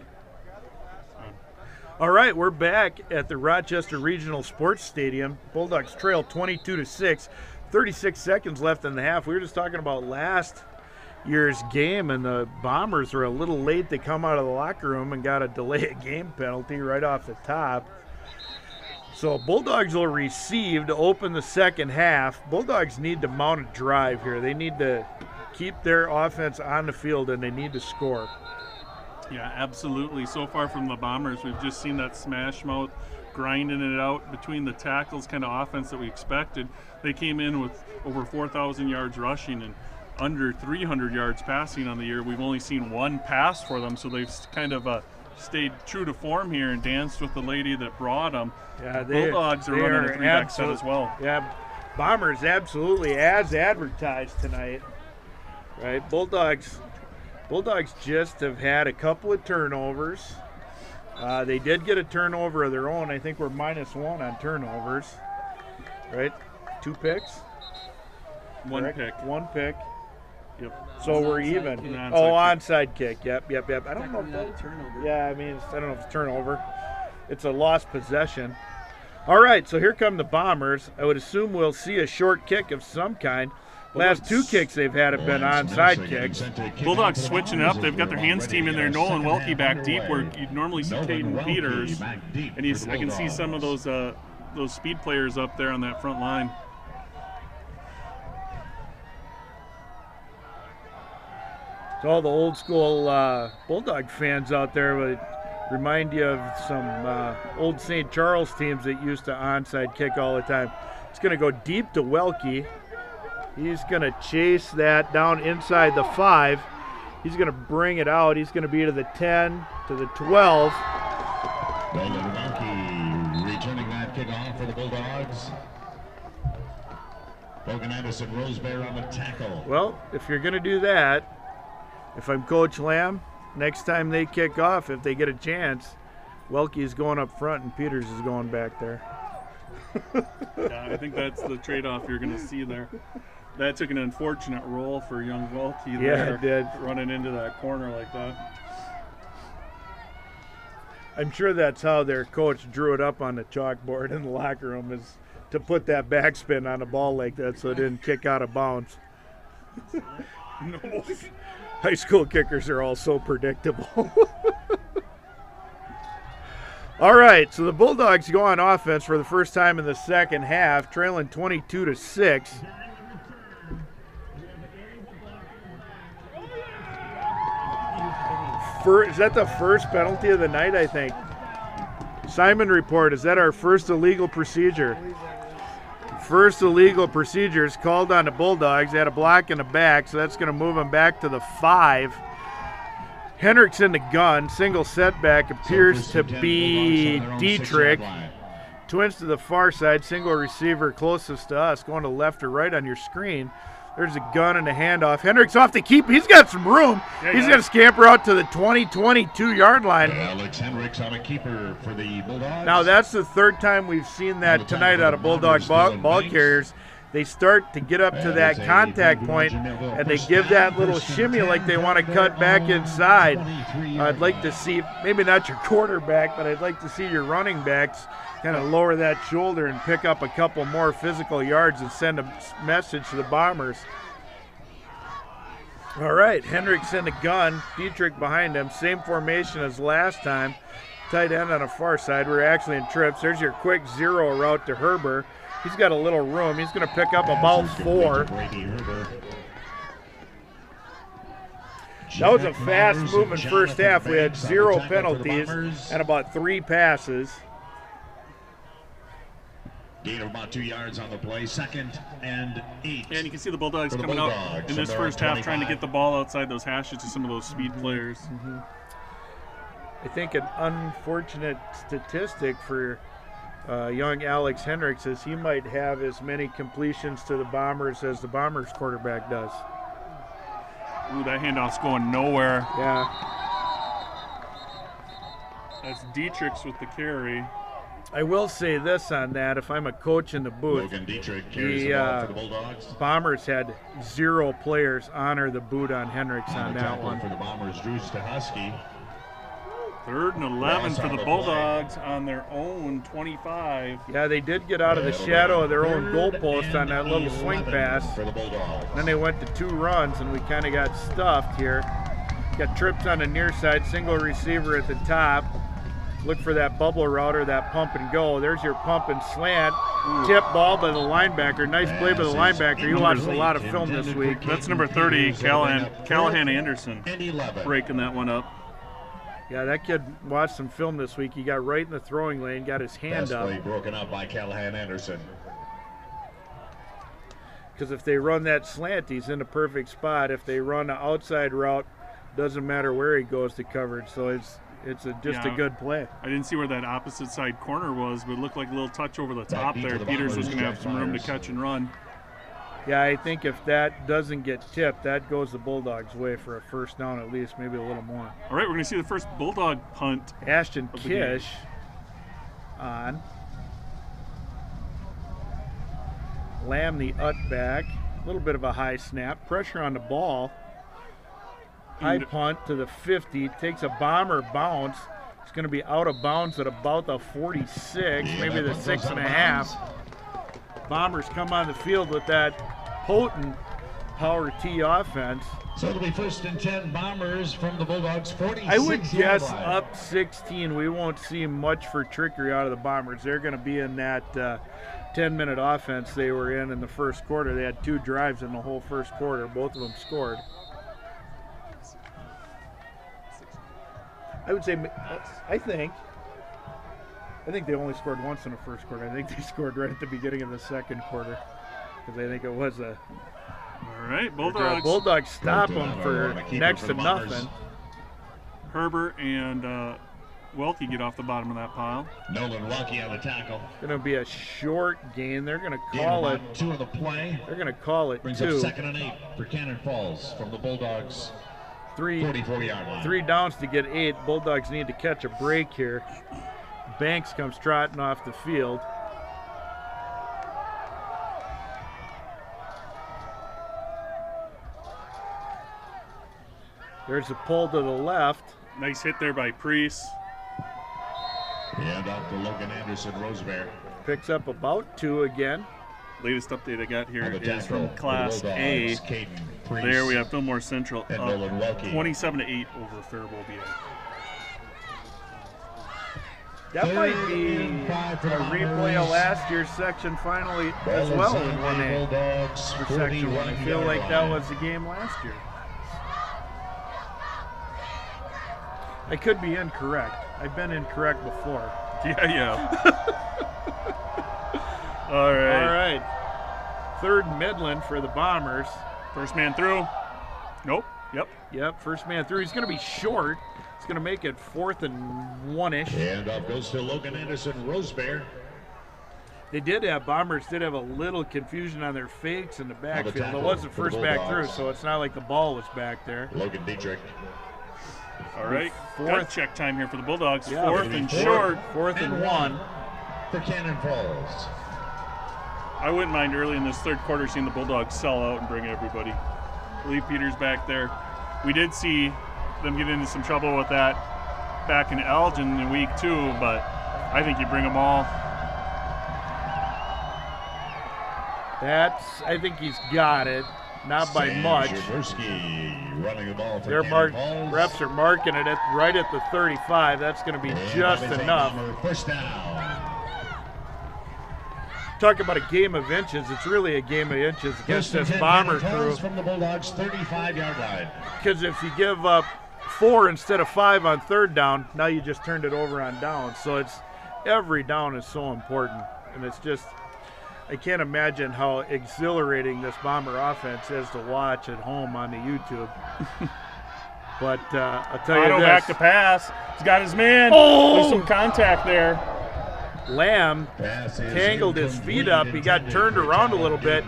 All right, we're back at the Rochester Regional Sports Stadium. Bulldogs trail 22-6. 36 seconds left in the half. We were just talking about last year's game, and the Bombers were a little late to come out of the locker room and got a delay of game penalty right off the top. So Bulldogs will receive to open the second half. Bulldogs need to mount a drive here. They need to keep their offense on the field, and they need to score. Yeah, absolutely. So far from the Bombers, we've just seen that smash mouth grinding it out between the tackles kind of offense that we expected. They came in with over 4,000 yards rushing and under 300 yards passing on the year. We've only seen one pass for them, so they've kind of stayed true to form here and danced with the lady that brought them. Yeah, Bulldogs are running a three-back set as well. Yeah, Bombers absolutely as advertised tonight. Right, Bulldogs just have had a couple of turnovers. They did get a turnover of their own. I think we're -1 on turnovers. Right, 2 picks. One Correct? pick. 1 pick. Yep. So we're even. Onside kick. Yep. I don't know if that's turnover. Yeah, I mean, I don't know if it's turnover. It's a lost possession. All right, so here come the Bombers. I would assume we'll see a short kick of some kind. Last 2 kicks they've had have been onside kicks. Bulldogs switching up. They've got their hands team in there. Nolan Welke back deep where you'd normally see Caden Peters. And I can see some of those speed players up there on that front line. To all the old school Bulldog fans out there, would remind you of some old St. Charles teams that used to onside kick all the time. It's going to go deep to Welke. He's going to chase that down inside the 5. He's going to bring it out. He's going to be to the 10, to the 12. Nolan Welke returning that kickoff for the Bulldogs. Logan Anderson Rosebear on the tackle. Well, if you're going to do that, if I'm Coach Lamb, next time they kick off, if they get a chance, Welke is going up front and Peters is going back there. Yeah, I think that's the trade-off you're going to see there. That took an unfortunate roll for young Welke there. Yeah, it did. Running into that corner like that. I'm sure that's how their coach drew it up on the chalkboard in the locker room, is to put that backspin on the ball like that so it didn't kick out of bounds. No. High school kickers are all so predictable. All right, so the Bulldogs go on offense for the first time in the second half, trailing 22-6. Is that the first penalty of the night, I think? Simon report, is that our first illegal procedure? First illegal procedure is called on the Bulldogs. They had a block in the back, so that's going to move them back to the 5. Hendricks in the gun. Single setback appears to be Dietrich. Twins to the far side. Single receiver closest to us. Going to left or right on your screen. There's a gun and a handoff. Hendricks off the keep. He's got some room. He's going to scamper out to the 22-yard line. Alex Hendricks on a keeper for the Bulldogs. Now, that's the third time we've seen that tonight out of Bulldog ball carriers. They start to get up to that contact point, and they give that little shimmy like they want to cut back inside. I'd like to see, maybe not your quarterback, but I'd like to see your running backs kind of lower that shoulder and pick up a couple more physical yards and send a message to the Bombers. All right, Hendricks in the gun, Dietrich behind him, same formation as last time. Tight end on the far side. We're actually in trips. There's your quick zero route to Herber. He's got a little room. He's going to pick up about 4. That was a fast-moving first half. We had 0 penalties and about 3 passes. Gain of about 2 yards on the play, 2nd and 8. And you can see the Bulldogs coming out in this first half trying to get the ball outside those hashes to some of those speed players. Mm-hmm. I think an unfortunate statistic for young Alex Hendricks is he might have as many completions to the Bombers as the Bombers quarterback does. Ooh, that handoff's going nowhere. Yeah. That's Dietrich's with the carry. I will say this on that, if I'm a coach in the booth, Logan Dietrich carries the ball for the Bulldogs. Bombers had 0 players honor the boot on Hendricks on that one. For the Bombers, Drew Stahusky. 3rd and 11 for the Bulldogs on their own 25. Yeah, they did get out of the shadow of their own goalpost on that little swing pass. Then they went to 2 runs, and we kind of got stuffed here. Got trips on the near side, single receiver at the top. Look for that bubble route or that pump and go. There's your pump and slant. Tip ball by the linebacker. Nice play by the linebacker. You watched a lot of film this week. That's number 30, Callahan Anderson, breaking that one up. Yeah, that kid watched some film this week. He got right in the throwing lane, got his hand up. Play broken up by Callahan Anderson. Because if they run that slant, he's in a perfect spot. If they run an outside route, doesn't matter where he goes to coverage. So it's just a good play. I didn't see where that opposite side corner was, but it looked like a little touch over the top there. Peters was going to have some room to catch and run. Yeah, I think if that doesn't get tipped, that goes the Bulldogs' way for a first down at least, maybe a little more. All right, we're going to see the first Bulldog punt. Ashton Kish on. Lamb the ut back. A little bit of a high snap. Pressure on the ball. High punt to the 50. Takes a bomber bounce. It's going to be out of bounds at about the 46, maybe the 6.5. Bombers come on the field with that potent power T offense. So it'll be 1st and 10 Bombers from the Bulldogs 46. I would guess up 16. We won't see much for trickery out of the Bombers. They're going to be in that 10-minute offense they were in the first quarter. They had 2 drives in the whole first quarter. Both of them scored. I would say, I think they only scored once in the first quarter. I think they scored right at the beginning of the second quarter because I think it was a. All right, Bulldogs stop them for next to nothing. Herbert and Welke get off the bottom of that pile. Nolan Welke on the tackle. Going to be a short gain. They're going to call it 2 on the play. They're going to call it Brings 2. Up 2nd and 8 for Cannon Falls from the Bulldogs. 44-yard line. 3 downs to get 8. Bulldogs need to catch a break here. Banks comes trotting off the field. There's a pull to the left. Nice hit there by Priest. And off to Logan Anderson, Rosebear. Picks up about 2 again. Latest update I got here is from Class A. There we have Fillmore Central up 27-8 over Faribault VA. That might be a replay of last year's section finally as well in 1A for Section 1. I feel like that was the game last year. I could be incorrect. I've been incorrect before. Yeah. All right. 3rd Midland for the Bombers. First man through. Nope. Yep, first man through. He's going to be short. He's going to make it 4th and 1-ish. And up goes to Logan Anderson, Rosebear. Bombers did have a little confusion on their fakes in the backfield. It wasn't first back through, so it's not like the ball was back there. Logan Dietrich. All right. Got check time here for the Bulldogs. Yeah, 4th and short. 4th and 1. For Cannon Falls. I wouldn't mind early in this 3rd quarter seeing the Bulldogs sell out and bring everybody. Leave Peters back there. We did see them get into some trouble with that back in Elgin in week 2, but I think you bring them all. I think he's got it. Not by much. Running the ball for refs are marking it right at the 35. That's going to be just enough. First down. Talk about a game of inches. It's really a game of inches against this Bomber crew. From the Bulldogs 35-yard line. Because if you give up 4 instead of 5 on 3rd down, now you just turned it over on down. So every down is so important, and it's just. I can't imagine how exhilarating this Bomber offense is to watch at home on the YouTube. But I'll tell you this. Back to pass. He's got his man. There's some contact there. Lamb tangled his feet up. He got turned around a little bit.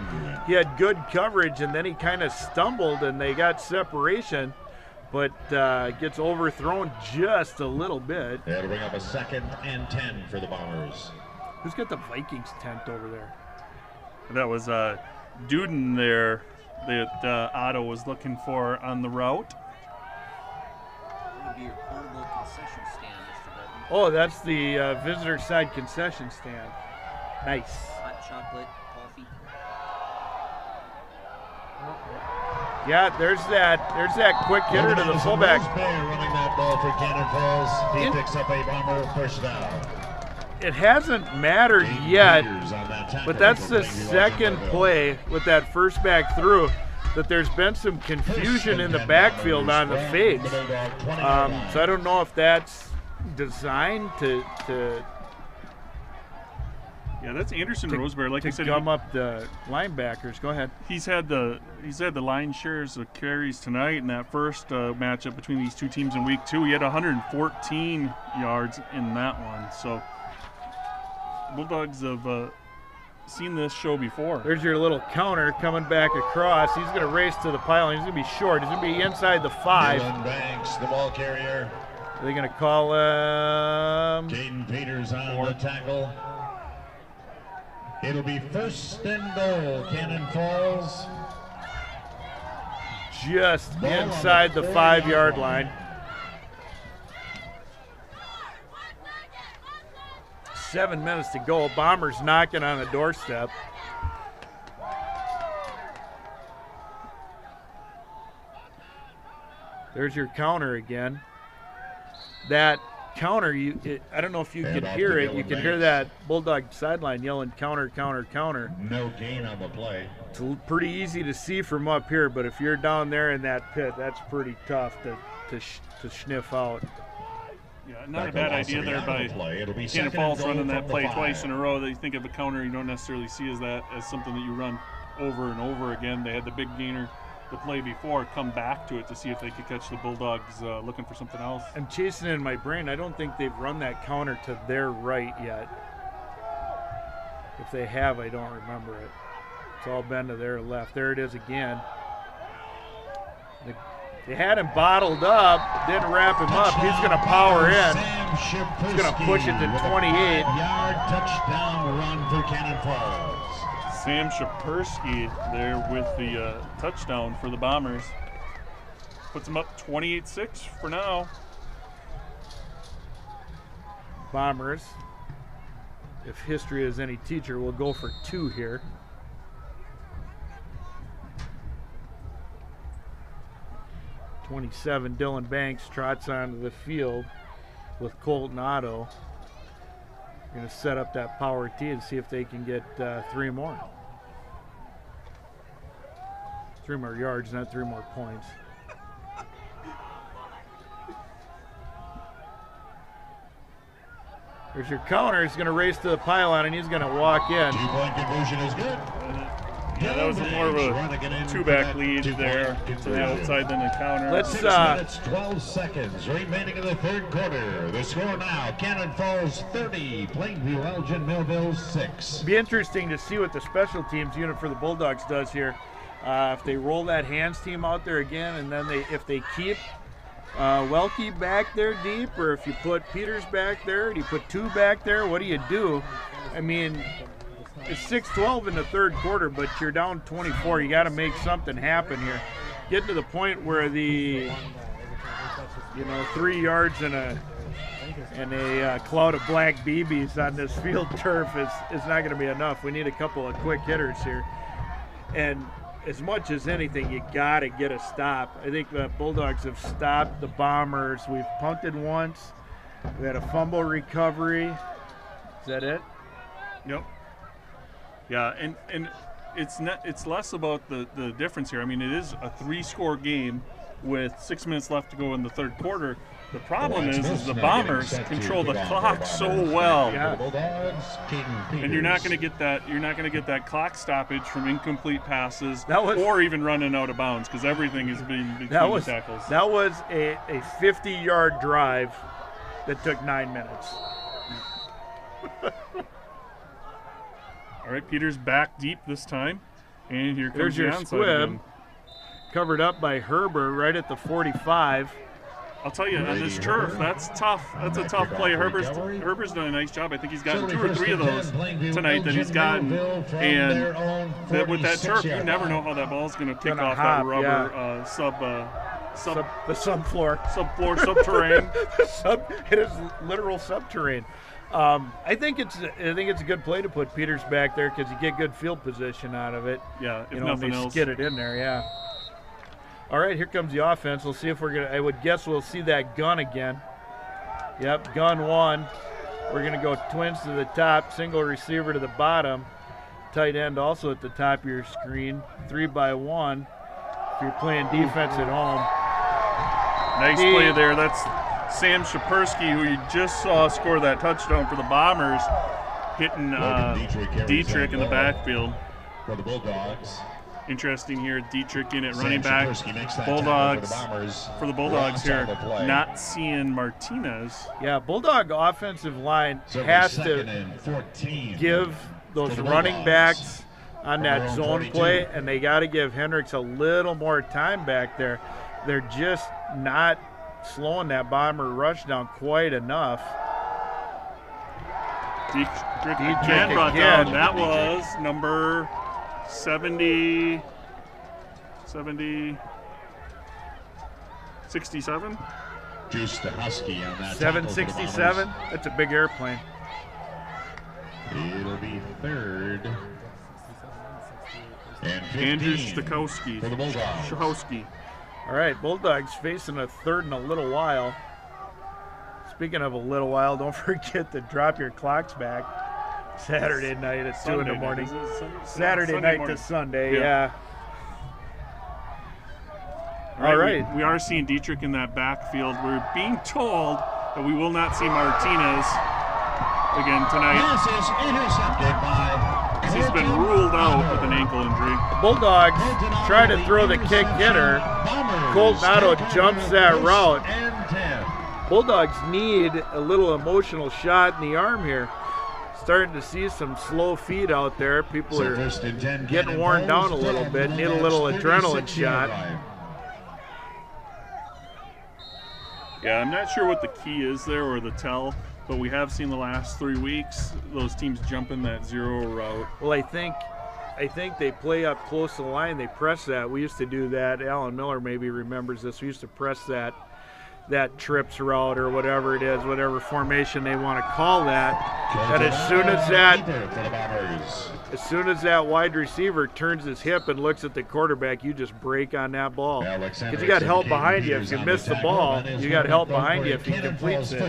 He had good coverage, and then he kind of stumbled, and they got separation, but gets overthrown just a little bit. That'll bring up a 2nd and 10 for the Bombers. Who's got the Vikings tent over there? That was Duden there that Otto was looking for on the route. be your portable concession stand, Mr. Button. Oh, that's the visitor side concession stand. Nice. Hot chocolate, coffee. Yeah, there's that quick hitter to the fullback. Roseberry running that ball for Cannon Falls. He picks up a Bomber first down. It hasn't mattered yet, but that's the second play with that first back through that there's been some confusion in the backfield on the fakes. So I don't know if that's designed to Yeah, that's Anderson Roseberry. Like I said, gum up the linebackers. Go ahead. he's had the line shares of carries tonight in that first matchup between these two teams in week 2. He had 114 yards in that one. So Bulldogs have seen this show before. There's your little counter coming back across. He's going to race to the pylon. He's going to be short. He's going to be inside the 5. Dylan Banks, the ball carrier. Are they going to call him? Jaden Peters on the tackle. It'll be first and goal, Cannon Falls. Just inside the 5-yard line. 7 minutes to go. Bombers knocking on the doorstep. There's your counter again. That counter, I don't know if you can hear it. You can hear that Bulldog sideline yelling counter, counter, counter. No gain on the play. It's pretty easy to see from up here, but if you're down there in that pit, that's pretty tough to sniff out. Yeah, not a bad idea there by Cannon Falls running that play twice in a row. That you think of a counter, you don't necessarily see as something that you run over and over again. They had the big gainer the play before, come back to it to see if they could catch the Bulldogs looking for something else. I'm chasing it in my brain. I don't think they've run that counter to their right yet. If they have, I don't remember it. It's all been to their left. There it is again. They had him bottled up, didn't wrap him up. He's going to power in. He's going to push it to 28. Yard touchdown run for Cannon Falls. Sam Shapersky there with the touchdown for the Bombers. Puts them up 28-6 for now. Bombers, if history is any teacher, will go for 2 here. #27, Dylan Banks trots onto the field with Colton Otto. Going to set up that power T and see if they can get 3 more. 3 more yards, not 3 more points. There's your counter. He's going to race to the pylon and he's going to walk in. 2-point conversion is good. Yeah, that was more of a 2-back lead there to the outside than a counter. Let's 6 minutes, 12 seconds remaining in the third quarter. The score now, Cannon Falls 30, Plainview Elgin Millville 6. Be interesting to see what the special teams unit for the Bulldogs does here. If they roll that hands team out there again, and then if they keep Welke back there deep, or if you put Peters back there, do you put 2 back there? What do you do? I mean, it's 6-12 in the third quarter, but you're down 24. You got to make something happen here. Getting to the point where the 3 yards and a cloud of black BBs on this field turf is not going to be enough. We need a couple of quick hitters here. And as much as anything, you got to get a stop. I think the Bulldogs have stopped the Bombers. We've punted once. We had a fumble recovery. Is that it? Yep. Yeah, and it's less about the difference here. I mean, it is a 3-score game with 6 minutes left to go in the third quarter. The problem is the Bombers control the clock so well. Yeah. And you're not going to get that. You're not going to get that clock stoppage from incomplete passes or even running out of bounds because everything has been between the tackles. That was a 50-yard drive that took 9 minutes. All right, Peters back deep this time, and here comes There's the your onside squib, again. covered up by Herbert right at the 45. I'll tell you, on this turf, that's tough. That's a tough play. Herbert's done a nice job. I think he's gotten 2 or 3 of those tonight that he's gotten. And with that turf, you never know how that ball's going to kick off that rubber the subfloor. Subfloor, subterranean. It is literal subterranean. I think it's a good play to put Peters back there because you get good field position out of it. Yeah, if you know, nothing they else. skid it in there. Yeah. All right, here comes the offense. We'll see if we're gonna. I would guess we'll see that gun again. Yep, gun one. We're gonna go twins to the top, single receiver to the bottom, tight end also at the top of your screen. 3-by-1. If you're playing defense at home. Nice play there. That's Sam Shapersky, who you just saw score that touchdown for the Bombers, hitting Dietrich in the backfield. For the Bulldogs. Interesting here, Dietrich in at running back. Bulldogs, for the Bulldogs here, not seeing Martinez. Yeah, Bulldog offensive line has to give those running backs on that zone play, and they got to give Hendricks a little more time back there. They're just not slowing that Bomber rush down quite enough. Dietrich again brought down. That was number 70, 67? Juice the Husky on that. 767. That's a big airplane. It'll be third. And 15 Andrew Stakowski. for the Bulldogs. Shahowski. All right, Bulldogs facing a third in a little while. Speaking of a little while, don't forget to drop your clocks back. Saturday night at 2 in the morning. Saturday Sunday night morning. to Sunday, Yeah. yeah. All right. We are seeing Dietrich in that backfield. We're being told that we will not see Martinez again tonight. This is intercepted by. He's been ruled out with an ankle injury. Bulldogs try to throw the kick hitter. Colton Otto jumps that route. Bulldogs need a little emotional shot in the arm here. Starting to see some slow feet out there. People are getting worn down a little bit. Need a little adrenaline shot. Yeah, I'm not sure what the key is there or the tell, but we have seen the last 3 weeks those teams jumping that zero route. Well, I think they play up close to the line. They press that. We used to do that. Alan Miller maybe remembers this. We used to press that trips route or whatever it is, whatever formation they want to call that. And as soon as that wide receiver turns his hip and looks at the quarterback, you just break on that ball. Because you got help behind you. If you miss the ball, you got help behind you if he completes it.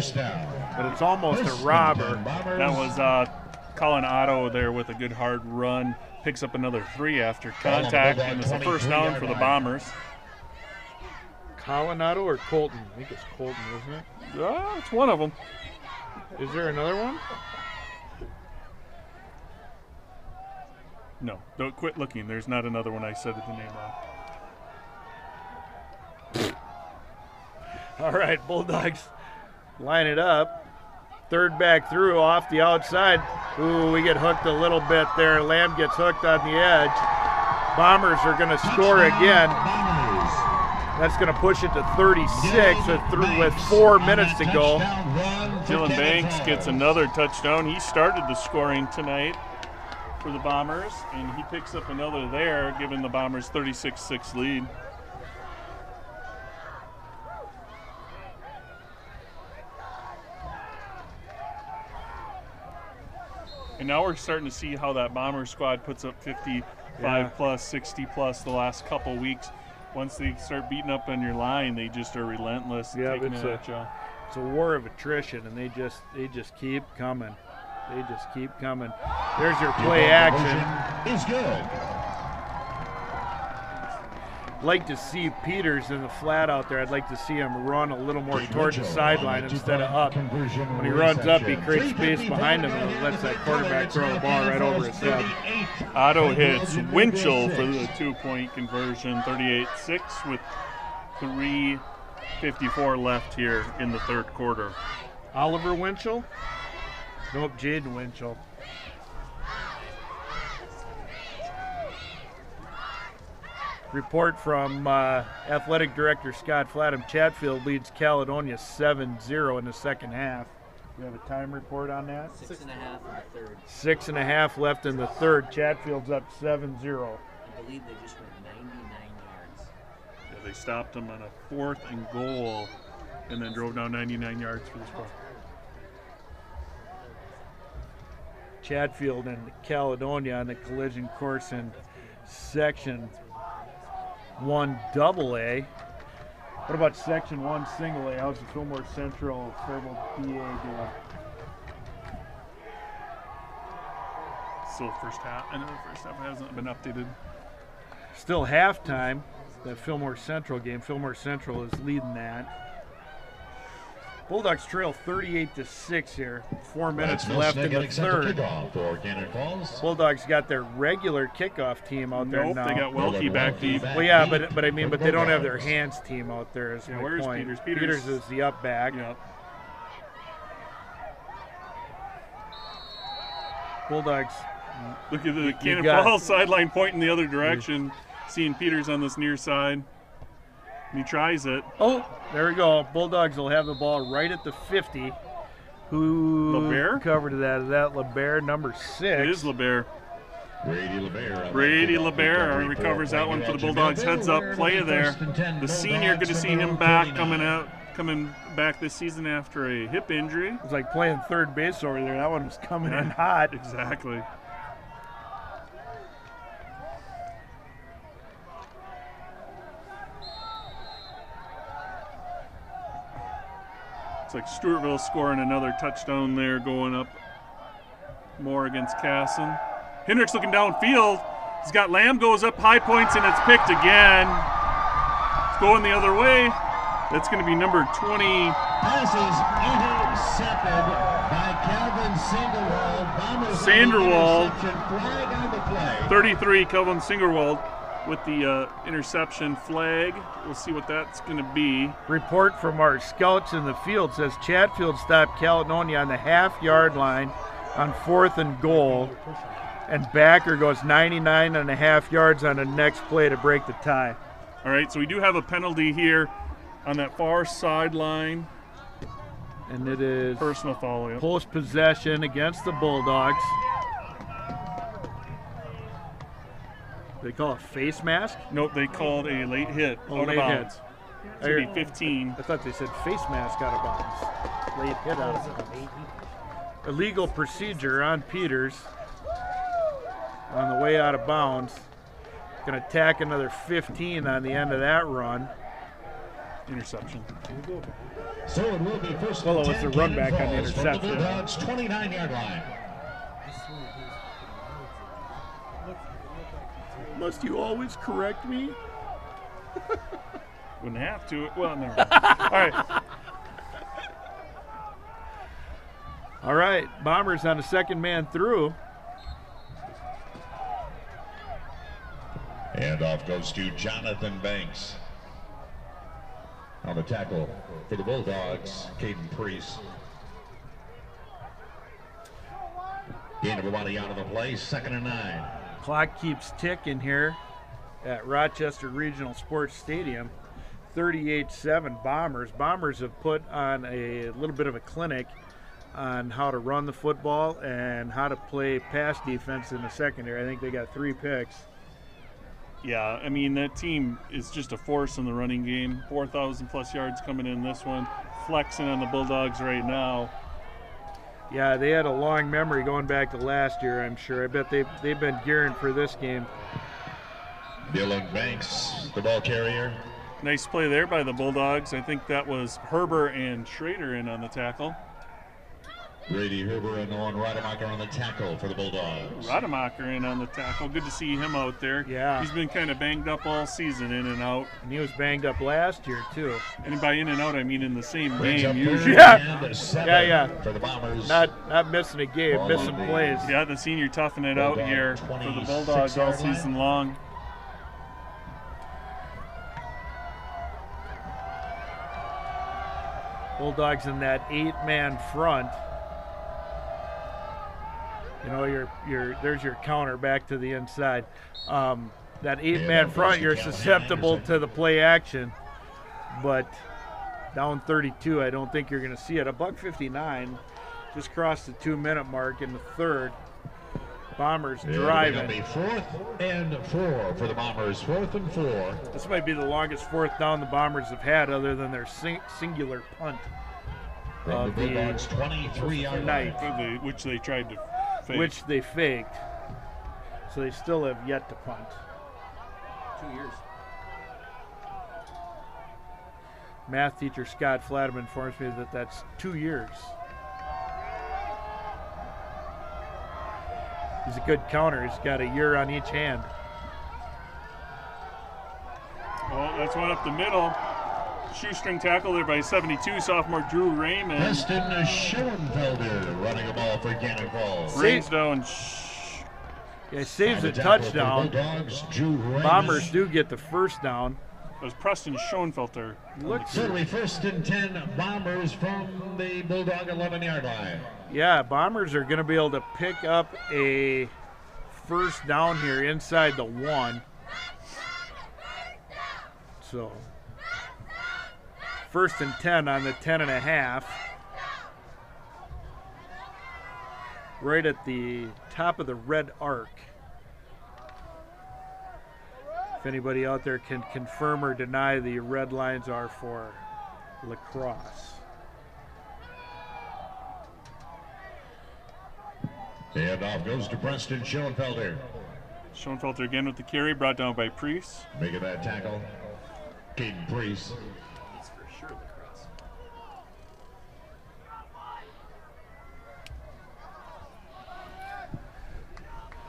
But it's almost a robber. That was Colin Otto there with a good hard run. Picks up another 3 after contact, and it's a first down for the Bombers. Colin Otto or Colton? I think it's Colton, isn't it? It's one of them. Is there another one? No, don't quit looking. There's not another one. I said the name wrong. All right, Bulldogs line it up. Third back through off the outside. Ooh, we get hooked a little bit there. Lamb gets hooked on the edge. Bombers are going to score again. That's going to push it to 36 with 4 minutes to go. Dylan Banks gets another touchdown. He started the scoring tonight for the Bombers, and he picks up another there, giving the Bombers 36-6 lead. And now we're starting to see how that Bomber squad puts up 55 plus, 60 plus the last couple weeks. Once they start beating up on your line, they just are relentless. Yeah, taking it's it at you. It's a war of attrition, and they just keep coming. They just keep coming. There's your play action. Is good. Like to see Peters in the flat out there. I'd like to see him run a little more towards the sideline instead of up. When he runs up, he creates space behind him and lets that quarterback throw the ball right over his head. Otto hits Winchell for the 2-point conversion, 38-6 with 3:54 left here in the third quarter. Oliver Winchell? Nope, Jaden Winchell. Report from Athletic Director Scott Flatham. Chatfield leads Caledonia 7-0 in the second half. You have a time report on that? 6.5 in the third. 6.5 left in the third. Chatfield's up 7-0. I believe they just went 99 yards. They stopped him on a 4th and goal and then drove down 99 yards for the score. Chatfield and Caledonia on the collision course in Section 1 AA. What about Section 1 single A? How's the Fillmore Central Fairfield BA doing? Still first half. I know the first half hasn't been updated. Still halftime, the Fillmore Central game. Fillmore Central is leading that. Bulldogs trail 38-6 here. 4 minutes left in the third. For Cannon Falls. Bulldogs got their regular kickoff team out there Nope, now. they got Welke back deep. Well, yeah, but I mean, but they don't have their hands team out there. Is Yeah, my where's point. Peters? Peters is the up back. Yep. Bulldogs. Look at the Cannon got- Falls sideline pointing the other direction, seeing Peters on this near side. And he tries it. Oh, there we go. Bulldogs will have the ball right at the 50. Who LeBaire? covered that? Is that LeBaire, number 6? It is LeBaire. Brady LeBaire recovers that one for the Bulldogs. Heads up play there. The senior, good to see him back, coming back this season after a hip injury. It's like playing third base over there. That one was coming in hot. Exactly. It's like Stewartville scoring another touchdown there, going up more against Casson. Hendricks looking downfield. He's got Lamb, goes up high points, and it's picked again. It's going the other way. That's going to be number 20. Passes intercepted by Calvin Sanderwald. Sanderwald. Flag on the play. 33, Kelvin Singerwald with the interception flag. We'll see what that's going to be. Report from our scouts in the field says Chatfield stopped Caledonia on the half-yard line on 4th and goal, and Backer goes 99 and a half yards on the next play to break the tie. All right, so we do have a penalty here on that far sideline. And it is Personal foul. Yep. post possession against the Bulldogs. They call it face mask? Nope, they called a late hit Oh, out late of bounds. hit. It's going to be 15. I thought they said face mask out of bounds. Late hit out of bounds. Illegal procedure on Peters on the way out of bounds. Going to tack another 15 on the end of that run. Interception. So it will be first Well, and it was 10, the run Cannon back on the Falls from the interception. Bulldogs' 29-yard line. Must you always correct me? Wouldn't have to. Well, never mind. All right. All right, Bombers on the second man through. Handoff goes to Jonathan Banks. On the tackle for the Bulldogs, Caden Priest. Gain of about a yard of the play, 2nd and 9. Clock keeps ticking here at Rochester Regional Sports Stadium. 38-7 Bombers. Bombers have put on a little bit of a clinic on how to run the football and how to play pass defense in the secondary. I think they got 3 picks. Yeah, I mean, that team is just a force in the running game. 4,000 plus yards coming in this one. Flexing on the Bulldogs right now. Yeah, they had a long memory going back to last year, I'm sure. I bet they've been gearing for this game. Dylan Banks, the ball carrier. Nice play there by the Bulldogs. I think that was Herber and Schrader in on the tackle. Brady Herber and Owen Rademacher on the tackle for the Bulldogs. Rademacher in on the tackle. Good to see him out there. Yeah. He's been kind of banged up all season, in and out. And he was banged up last year, too. And by in and out, I mean in the same Brings up game third usually. Yeah. and 7 Yeah. for the Bombers. Not missing a game, missing plays. Yeah, the senior toughing it out Bulldog here for the 26 Bulldogs all yard line. season long. Bulldogs in that 8-man front. You know, there's your counter back to the inside. That 8-man front, you're susceptible to the play action, but down 32, I don't think you're going to see it. $1:59, just crossed the 2-minute mark in the third. Bombers It'll driving. be 4th and 4 for the Bombers. 4th and 4. This might be the longest fourth down the Bombers have had, other than their singular punt From of the Bulldogs' 23-yard line. night, Which they tried to fake. which they faked. So they still have yet to punt. 2 years. Math teacher Scott Flatham informs me that that's 2 years. He's a good counter. He's got a year on each hand. Oh, that's one up the middle. Shoestring tackle there by 72, sophomore Drew Raymond. Preston Schoenfelder running a ball for Cannon Falls. Rains down. Yeah, saves a The tackle for the touchdown. Bulldogs, Drew Raymond. Bombers do get the first down. It was Preston Schoenfelder. Looks, Certainly 1st and 10 Bombers from the Bulldog 11-yard line. yeah, Bombers are going to be able to pick up a first down here inside the 1. So, 1st and 10 on the 10.5. Right at the top of the red arc. If anybody out there can confirm or deny, the red lines are for lacrosse. Handoff goes to Preston Schoenfelder. Schoenfelder again with the carry, brought down by Priest. Making that tackle, Caden Priest. He's for sure lacrosse.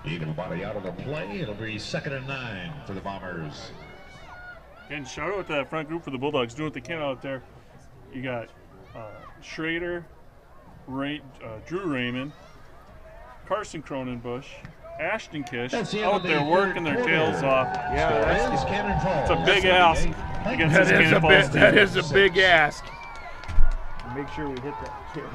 Eagle body out of the play. It'll be 2nd and 9 for the Bombers. And shout out to that front group for the Bulldogs doing what they can out there. You got Schrader, Drew Raymond, Carson Cronenbush, Ashton Kish That's the end out of the there working their third tails quarter. off. Yeah, It's Cannon Falls. It's a big ask against this Cannon Falls team. that is a big ask. Make sure we hit that carry.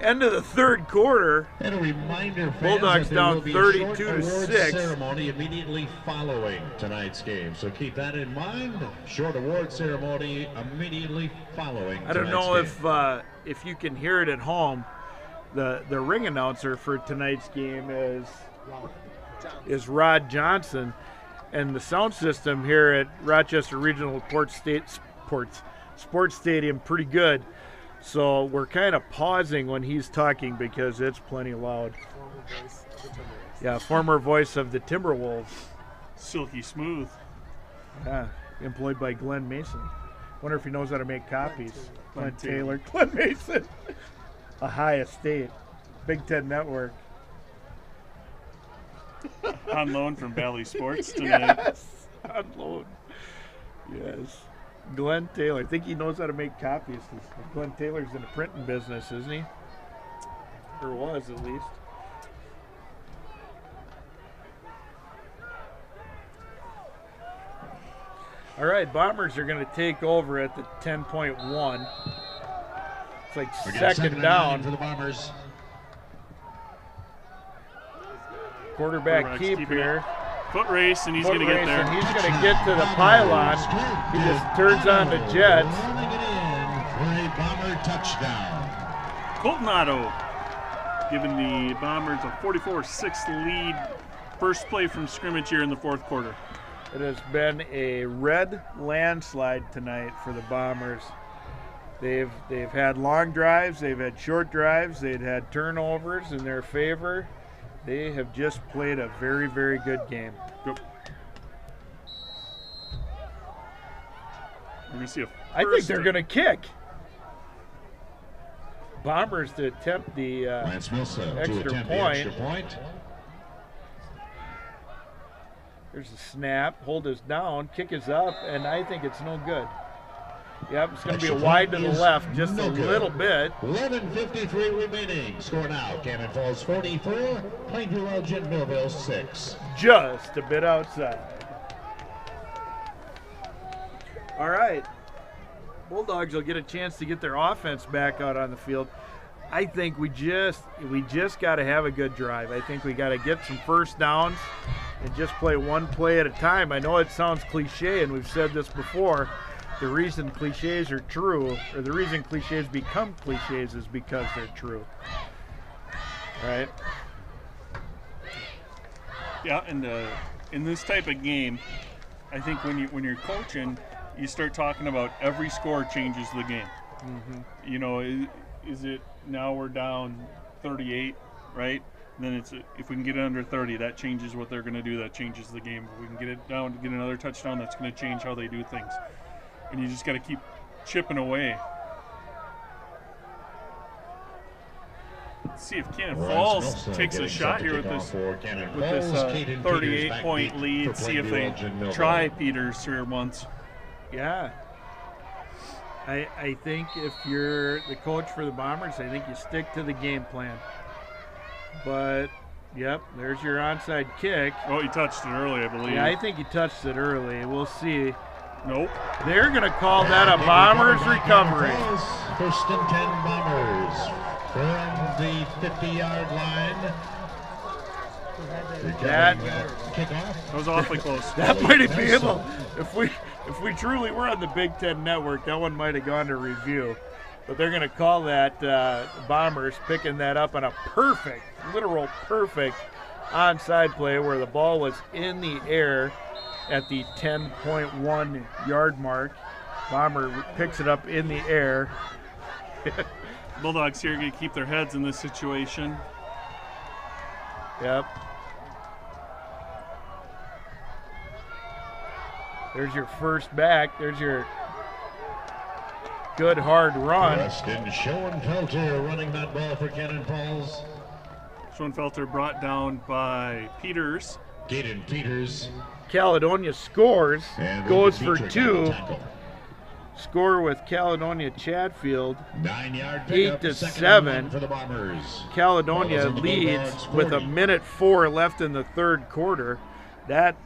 End of the third quarter. And a reminder, fans, Bulldogs that there down will be a 32 short to awards 6. ceremony immediately following tonight's game. So keep that in mind. Short award ceremony immediately following. I don't tonight's know game. if you can hear it at home. The ring announcer for tonight's game is Rod Johnson, and the sound system here at Rochester Regional Sports Stadium pretty good. So we're kind of pausing when he's talking because it's plenty loud. Yeah, former voice of the Timberwolves. Silky smooth. Yeah, employed by Glenn Mason. Wonder if he knows how to make copies. Glenn Glenn Taylor. Glenn Mason. Ohio State. Big Ten Network. On loan from Valley Sports tonight. Yes. On loan. Yes. Glenn Taylor. I think he knows how to make copies. Glenn Taylor's in the printing business, isn't he? Or was, at least. All right, Bombers are going to take over at the 10.1. It's like We get second and down. 9 for the Bombers. Quarterback Quarterback's keep keeping here. Foot race, and he's Foot going to get race, there. and he's going to get to the pylon. He just turns on the Jets. Running it in for a Bomber touchdown. Colton Otto giving the Bombers a 44-6 lead. First play from scrimmage here in the fourth quarter. It has been a red landslide tonight for the Bombers. They've had long drives, they've had short drives, they've had turnovers in their favor. They have just played a very, very good game. Yep. We're going to see a I think first they're going to kick. Bombers to attempt the Lance Milsa to extra attempt the point. extra point. There's a snap, hold is down, kick is up, and I think it's no good. Yep, it's going to be a Extra wide to point the is left, just no a good. little bit. 11:53 remaining. Score now. Cannon Falls 44, Plainview Elgin Millville 6. Just a bit outside. All right. Bulldogs will get a chance to get their offense back out on the field. I think we just got to have a good drive. I think we got to get some first downs and just play one play at a time. I know it sounds cliche, and we've said this before. The reason cliches are true, or the reason cliches become cliches, is because they're true. Right. Yeah, and in this type of game, I think when you're coaching, you start talking about every score changes the game. Mm-hmm. You know, is it now we're down 38, right? Then it's if we can get it under 30, that changes what they're going to do. That changes the game. If we can get it down to get another touchdown, that's going to change how they do things. And you just got to keep chipping away. Let's see if Cannon Falls takes a shot here with this 38-point lead. See if they try Peters here once. Yeah. I think if you're the coach for the Bombers, I think you stick to the game plan. But, yep, there's your onside kick. Oh, he touched it early, I believe. Yeah, I think he touched it early. We'll see. Nope. They're going to call that a Bombers recovery. First and 10 Bombers from the 50-yard line. That kickoff. was awfully close. That might have been able, if we truly were on the Big Ten Network, that one might have gone to review. But they're going to call that Bombers picking that up on a perfect, literal perfect onside play where the ball was in the air at the 10.1 yard mark. Bomber picks it up in the air. Bulldogs here are going to keep their heads in this situation. Yep. There's your first back. There's your good hard run. Preston Schoenfelter running that ball for Cannon Falls. Schoenfelter brought down by Peters. Gaten Peters. Caledonia scores, And goes for Dietrich two. on the tackle. Score with Caledonia Chatfield. 9-yard 8 pickup, to second and 7. 1 for the Bombers. Caledonia Ball is on the leads Bulldogs, with 40. 1:04 left in the third quarter. That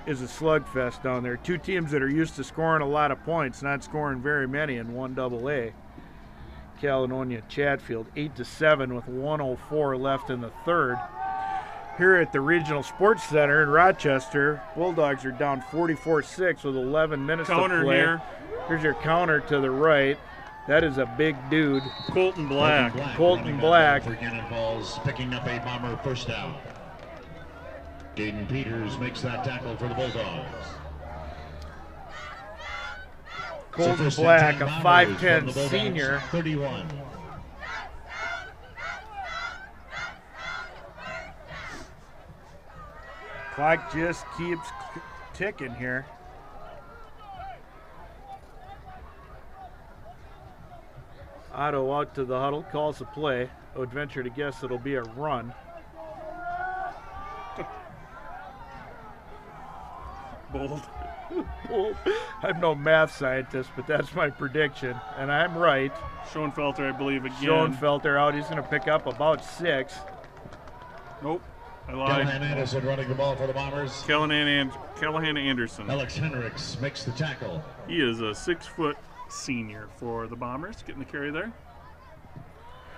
is a slugfest down there. Two teams that are used to scoring a lot of points, not scoring very many in 1AA. Caledonia Chatfield 8 to 7 with 1:04 left in the third. Here at the Regional Sports Center in Rochester, Bulldogs are down 44-6 with 11 minutes Counter to play. here. Here's your counter to the right. That is a big dude. Colton Black. Colton running that Black. ball for Cannon Falls, picking up a Bomber first down. Gaten Peters makes that tackle for the Bulldogs. Colton So first and Black, 10 a Bombers 5'10" from the Bulldogs, senior. 31. Clock just keeps ticking here. Otto out to the huddle, calls the play. I would venture to guess it'll be a run. Bold. I'm no math scientist, but that's my prediction, and I'm right. Schoenfelter, I believe, again. Schoenfelter out. He's going to pick up about 6. Nope. I Callahan lied. Anderson running the ball for the Bombers. Callahan Anderson. Alex Henricks makes the tackle. He is a 6-foot senior for the Bombers. Getting the carry there.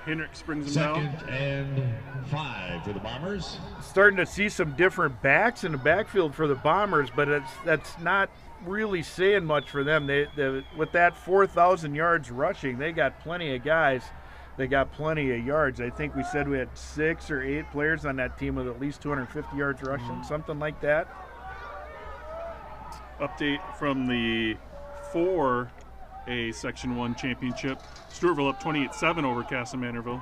Hendricks brings him Second down. and 5 for the Bombers. Starting to see some different backs in the backfield for the Bombers, but that's not really saying much for them. They with that 4,000 yards rushing, they got plenty of guys. They got plenty of yards. I think we said we had 6 or 8 players on that team with at least 250 yards rushing, something like that. Update from the 4A Section 1 championship. Stewartville up 28-7 over Castle-Manorville.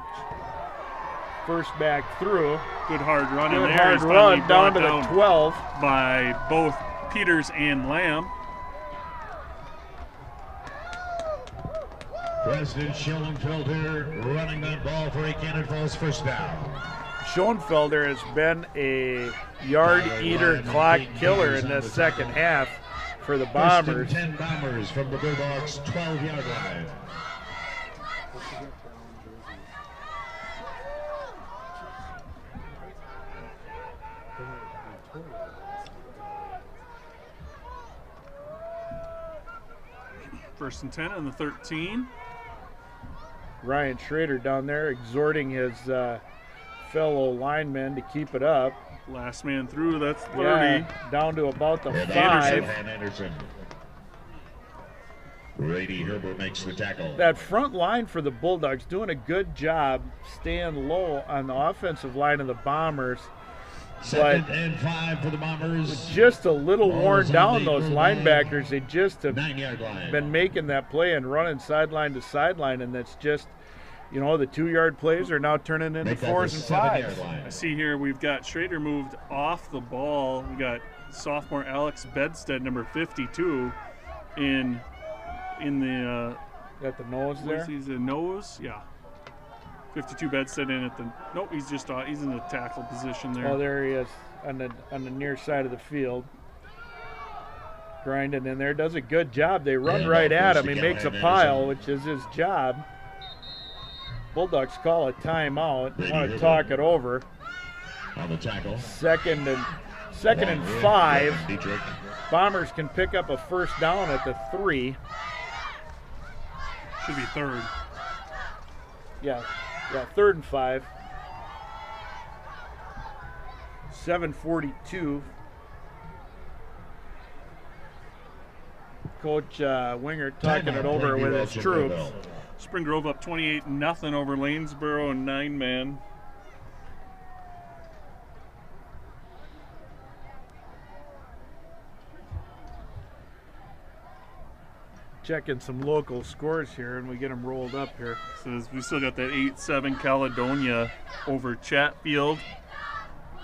First back through. Good hard run in Good there. hard He's finally run down to brought the 12. by both Peters and Lamb. President Schoenfelder running that ball for a Cannon Falls first down. Schoenfelder has been a yard eater, clock killer in this second half for the Bombers. First and 10 Bombers from the Bulldogs' 12-yard line. First and 10 on the 13. Ryan Schrader down there exhorting his fellow linemen to keep it up. Last man through, that's 30. Yeah, down to about the And 5. Anderson. Brady Herbert makes the tackle. That front line for the Bulldogs doing a good job staying low on the offensive line of the Bombers. Second and 5 for the Bombers. Just a little Ball worn is on down, the those goal line. linebackers. They just have 9-yard line. been making that play and running sideline to sideline, and that's just, you know, the 2-yard plays are now turning into Make that 4s the and 7-yard 5s. line. I see here we've got Schrader moved off the ball. We got sophomore Alex Bedstead, number 52, in the Got the nose there. he's the nose, yeah. 52 Bedstead in at the nope. He's just he's in the tackle position there. Oh, there he is on the near side of the field. Grinding in there, does a good job. They run And right at goes him. He to makes a Callahan pile, Anderson. which is his job. Bulldogs call a timeout. Brady Want to Herbert. talk it over. On the tackle. Second and Long run, 5. Dietrich. Bombers can pick up a first down at the 3. Should be third. Yeah, 3rd and 5. 7:42. Coach Winger talking Timeout, it over Plainview with his Elgin troops. Millville. Spring Grove up 28-0 over Lanesboro and 9-man. Checking some local scores here, and we get them rolled up here. So we still got that 8-7 Caledonia over Chatfield.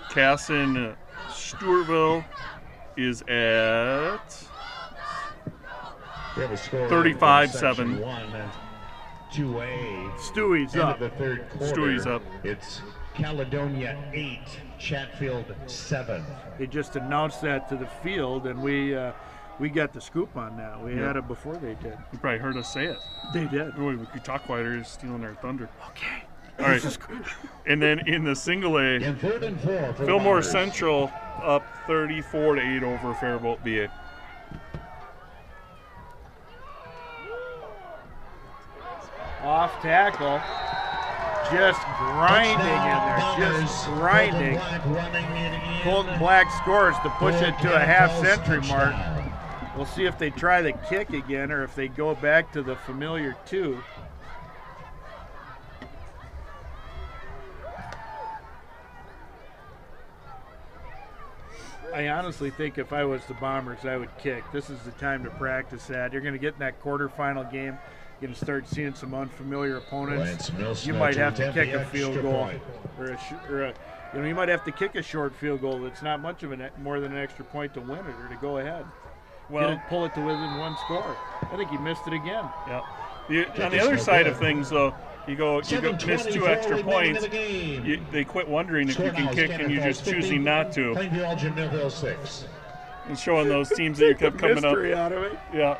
Casson Stewartville is at We have a score 35-7. Section 1, 2A. Stewie's End up. of the third quarter. Stewie's up. It's Caledonia 8, Chatfield 7. They just announced that to the field, and we got the scoop on that. We had it before they did. You probably heard us say it. They did. Oh, we could talk quieter, you're stealing our thunder. Okay. All right. And then in the single A, In 3rd and 4 for the Fillmore Bombers. Central up 34-8 over Faribault BA. Off tackle. Just grinding Touchdown, in there. Just Bombers. grinding. Colton Black running it in. Colton Black scores to push it to a half-century mark. Touchdown. We'll see if they try the kick again or if they go back to the familiar 2. I honestly think if I was the Bombers, I would kick. This is the time to practice that. You're going to get in that quarterfinal game. You're going to start seeing some unfamiliar opponents. Lance Mills You now might to have to attempt kick the a field extra goal, point. you know, you might have to kick a short field goal. It's not much of more than an extra point to win it or to go ahead. Well, Pull it to within 1 score. I think he missed it again. yeah. On the other side of things, though, you miss 2 7:24 extra remaining in points. the game. They quit wondering if Score you can now is kick Cannon and you're Falls just 50, choosing not to. Plainview Elgin Millville 6. And showing those teams that you kept coming up. Mystery out of it. Yeah.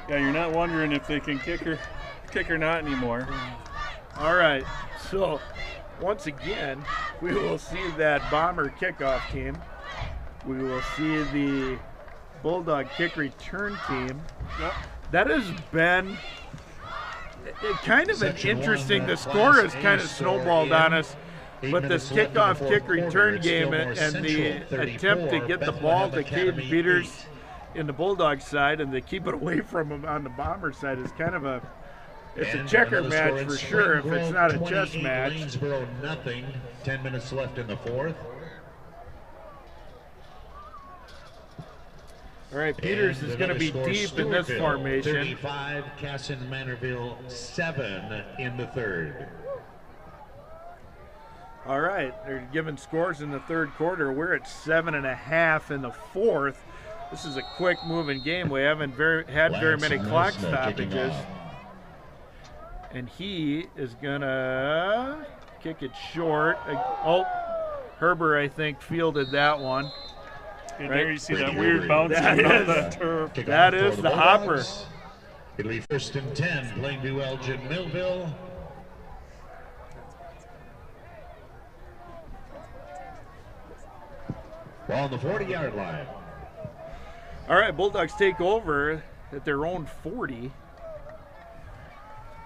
Yeah, you're not wondering if they can kick or not anymore. All right. So, once again, we will see that Bomber kickoff team. We will see the Bulldog kick return team. Yep. That has been kind of an Section interesting. one, The Class score has A kind of score snowballed in. on us. 8 But this minutes left in the kickoff, fourth kick quarter. return It's game Fillmore and the Central 34, attempt to get the ball to Bethlehem Caden Academy Peters 8. in the Bulldog side and they keep it away from him on the Bomber side is kind of a And checker another match score in for sure if Spring it's Grove, not a chess 28, match. Lanesboro nothing. 10 minutes left in the fourth. All right, Peters And is going to another be score, deep in this Stewartville, formation. 35, Casson Manorville 7 in the third. All right, they're giving scores in the third quarter. We're at 7.5 in the fourth. This is a quick moving game. We haven't had very Lance many clock Milsner kicking stoppages. off. And he is going to kick it short. Oh, Herber, I think, fielded that one. And Right. there you see that Brady weird Herbert. bounce That coming off is- that turf. Kickoff That for is the Bulldogs. It'll be 1st and 10, Plainview Elgin Millville. Ball on the 40-yard line. All right, Bulldogs take over at their own 40.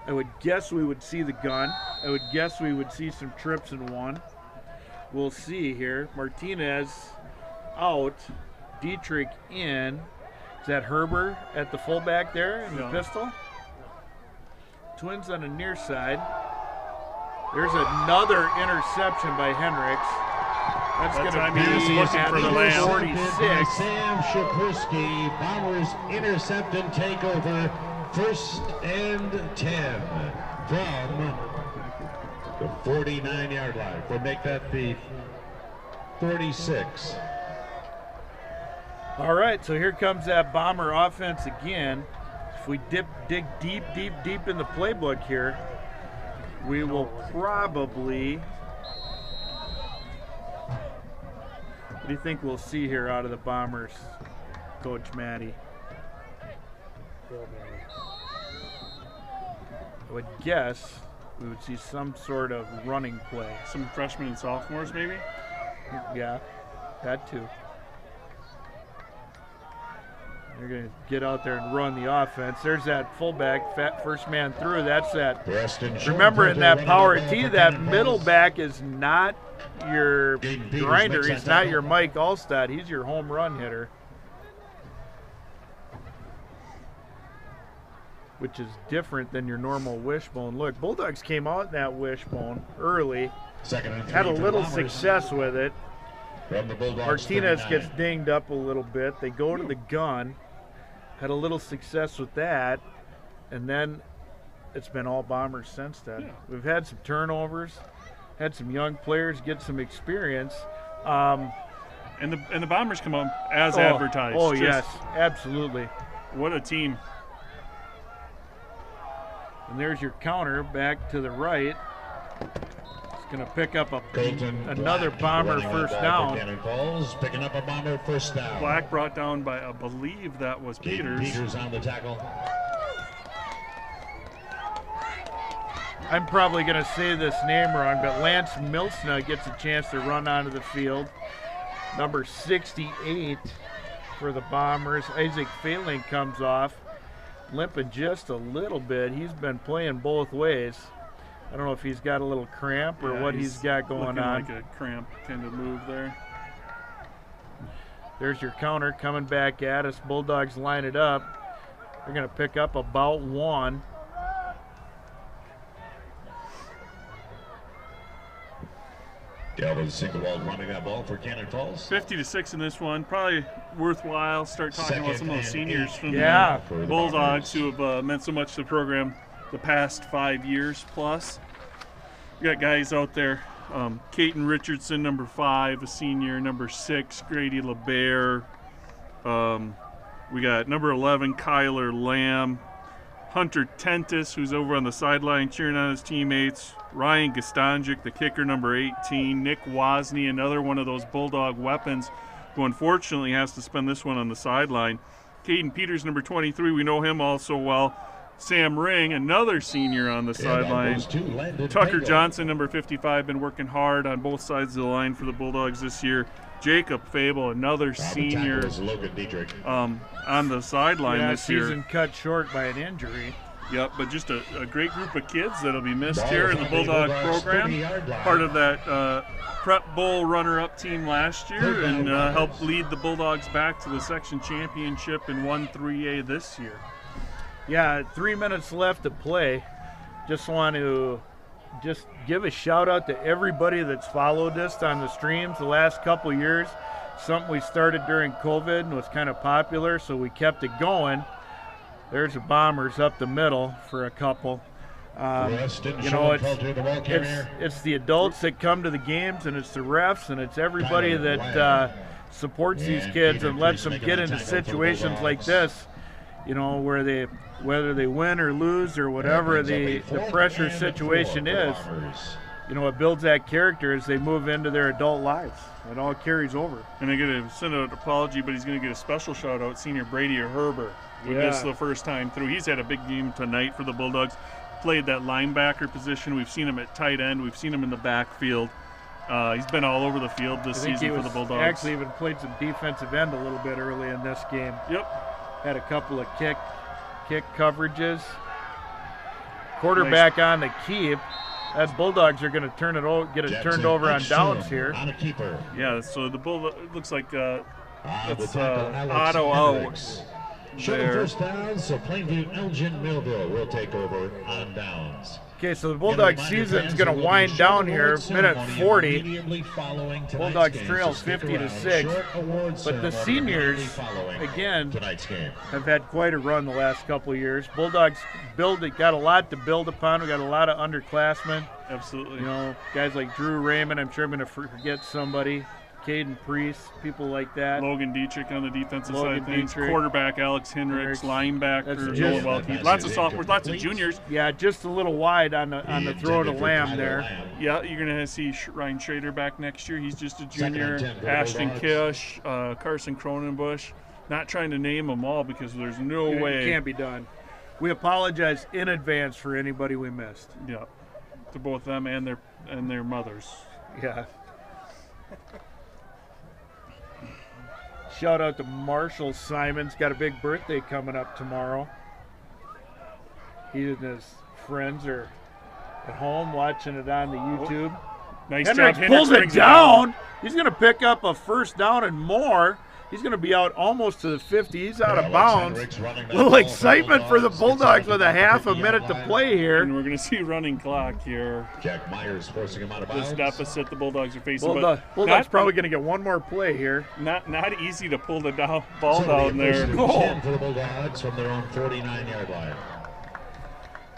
I would guess we would see the gun. I would guess we would see some trips in one. We'll see here. Martinez out. Dietrich in. Is that Herber at the fullback there in the Yeah. pistol? Twins on the near side. There's another interception by Hendricks. That's going time to he was be looking at for the the lamb. 46. Sam Shapursky. Bombers intercept and take over. 1st and 10 from the 49-yard line. We'll make that the 46. All right, so here comes that Bomber offense again. If we dig deep in the playbook here, we will probably. What do you think we'll see here out of the Bombers, Coach Matty? I would guess we would see some sort of running play. Some freshmen and sophomores, maybe. Yeah, that too. They're going to get out there and run the offense. There's that fullback, first man through. That's that. Remember, in that power T, that middle back is not your grinder. He's not your Mike Allstott. He's your home run hitter, which is different than your normal wishbone. Look, Bulldogs came out in that wishbone early, had a little success with it. Martinez gets dinged up a little bit. They go to the gun, had a little success with that, and then it's been all Bombers since then. Yeah. We've had some turnovers, had some young players get some experience. And the Bombers come up as advertised. Oh, Just yes, absolutely. What a team. And there's your counter back to the right. It's going to pick up another Bomber first down. Cannon Falls picking up a Bomber first down. Black brought down by, I believe that was Peters. Peters on the tackle. I'm probably going to say this name wrong, but Lance Milsna gets a chance to run onto the field. Number 68 for the Bombers. Isaac Failing comes off, limping just a little bit. He's been playing both ways. I don't know if he's got a little cramp or what he's got going on. Like a cramp kind of move there. There's your counter coming back at us. Bulldogs line it up. They're going to pick up about one. Galvin Singlewald running that ball for Cannon Falls. 50-6 in this one. Probably worthwhile. Start talking about some of those seniors from Yeah. the Bulldogs who have meant so much to the program the past 5 years plus. We got guys out there. Caton Richardson, number 5, a senior. Number 6, Grady LeBaire. We got number 11, Kyler Lamb. Hunter Tentis, who's over on the sideline cheering on his teammates. Ryan Gastanjic, the kicker, number 18. Nick Wozni, another one of those Bulldog weapons, who unfortunately has to spend this one on the sideline. Caden Peters, number 23, we know him also well. Sam Ring, another senior on the sideline. Tucker Johnson, number 55, been working hard on both sides of the line for the Bulldogs this year. Jacob Fable, another senior on the sideline this year. Season cut short by an injury. Yep, but just a great group of kids that'll be missed here in the Bulldog program. Part of that Prep Bowl runner-up team last year and helped lead the Bulldogs back to the section championship in 1-3A this year. Yeah, 3 minutes left to play. Just want to give a shout out to everybody that's followed us on the streams the last couple years. Something we started during COVID and was kind of popular, so we kept it going. There's the Bombers up the middle for a couple. It's the adults that come to the games, and it's the refs, and it's everybody that supports these kids and lets them get into situations like this, whether they win or lose or whatever the pressure situation is. It builds that character as they move into their adult lives. It all carries over. And I'm going to send out an apology, but he's going to get a special shout out, senior Brady Herber. We missed the first time through. He's had a big game tonight for the Bulldogs. Played that linebacker position. We've seen him at tight end. We've seen him in the backfield. He's been all over the field this season for the Bulldogs. Actually even played some defensive end a little bit early in this game. Yep. Had a couple of kick coverages. Quarterback on the keep. As Bulldogs are going to get it turned over on downs here. On a keeper. Yeah, so the Bulldog looks like it's Otto out. Short there. first down, so Plainview Elgin Millville will take over on downs. Okay, so the Bulldog season's going to wind down here, minute 40. Bulldogs trail 50-6. But the seniors, again, have had quite a run the last couple of years. Bulldogs got a lot to build upon. We got a lot of underclassmen. Absolutely. You know, guys like Drew Raymond. I'm sure I'm going to forget somebody. Caden Priest, people like that. Logan Dietrich on the defensive Logan side of things. Dietrich. Quarterback Alex Hendricks. Linebacker Noah Welke. Lots of sophomores, lots of juniors. Yeah, just a little wide on the throw to Lamb there. Yeah, you're going to see Ryan Schrader back next year. He's just a junior. Ashton Kish, Carson Cronenbush. Not trying to name them all because there's no way. It can't be done. We apologize in advance for anybody we missed. Yeah, to both them and their mothers. Yeah. Shout out to Marshall Simons. Got a big birthday coming up tomorrow. He and his friends are at home watching it on the YouTube. Nice Hendricks job. pulls Hendricks it down. He's going to pick up a first down and more. He's going to be out almost to the 50. He's out of bounds. Little excitement for the Bulldogs with a half a minute to play here. And we're going to see running clock here. Jack Myers forcing him out of bounds. This deficit the Bulldogs are facing. Bulldogs probably going to get one more play here. Not easy to pull the ball down there. For the Bulldogs from their own 49-yard line.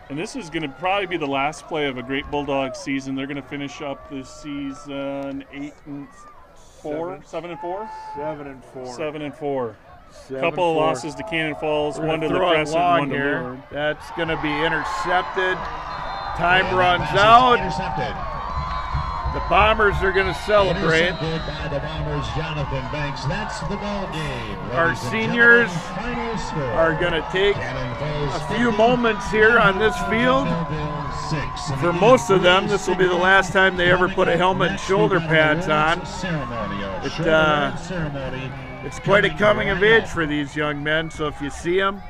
And this is going to probably be the last play of a great Bulldog season. They're going to finish up this season 7-4. 7-4. Couple of losses to Cannon Falls, one to the Crescent, one to Lord. That's going to be intercepted. Time runs out. The Bombers are going to celebrate. By the Bombers, Jonathan Banks. That's the ball game. Our seniors are going to take a few moments here on this field. For most of them, this will be the last time they ever put a helmet and shoulder pads on. It's quite a coming of age for these young men, so if you see them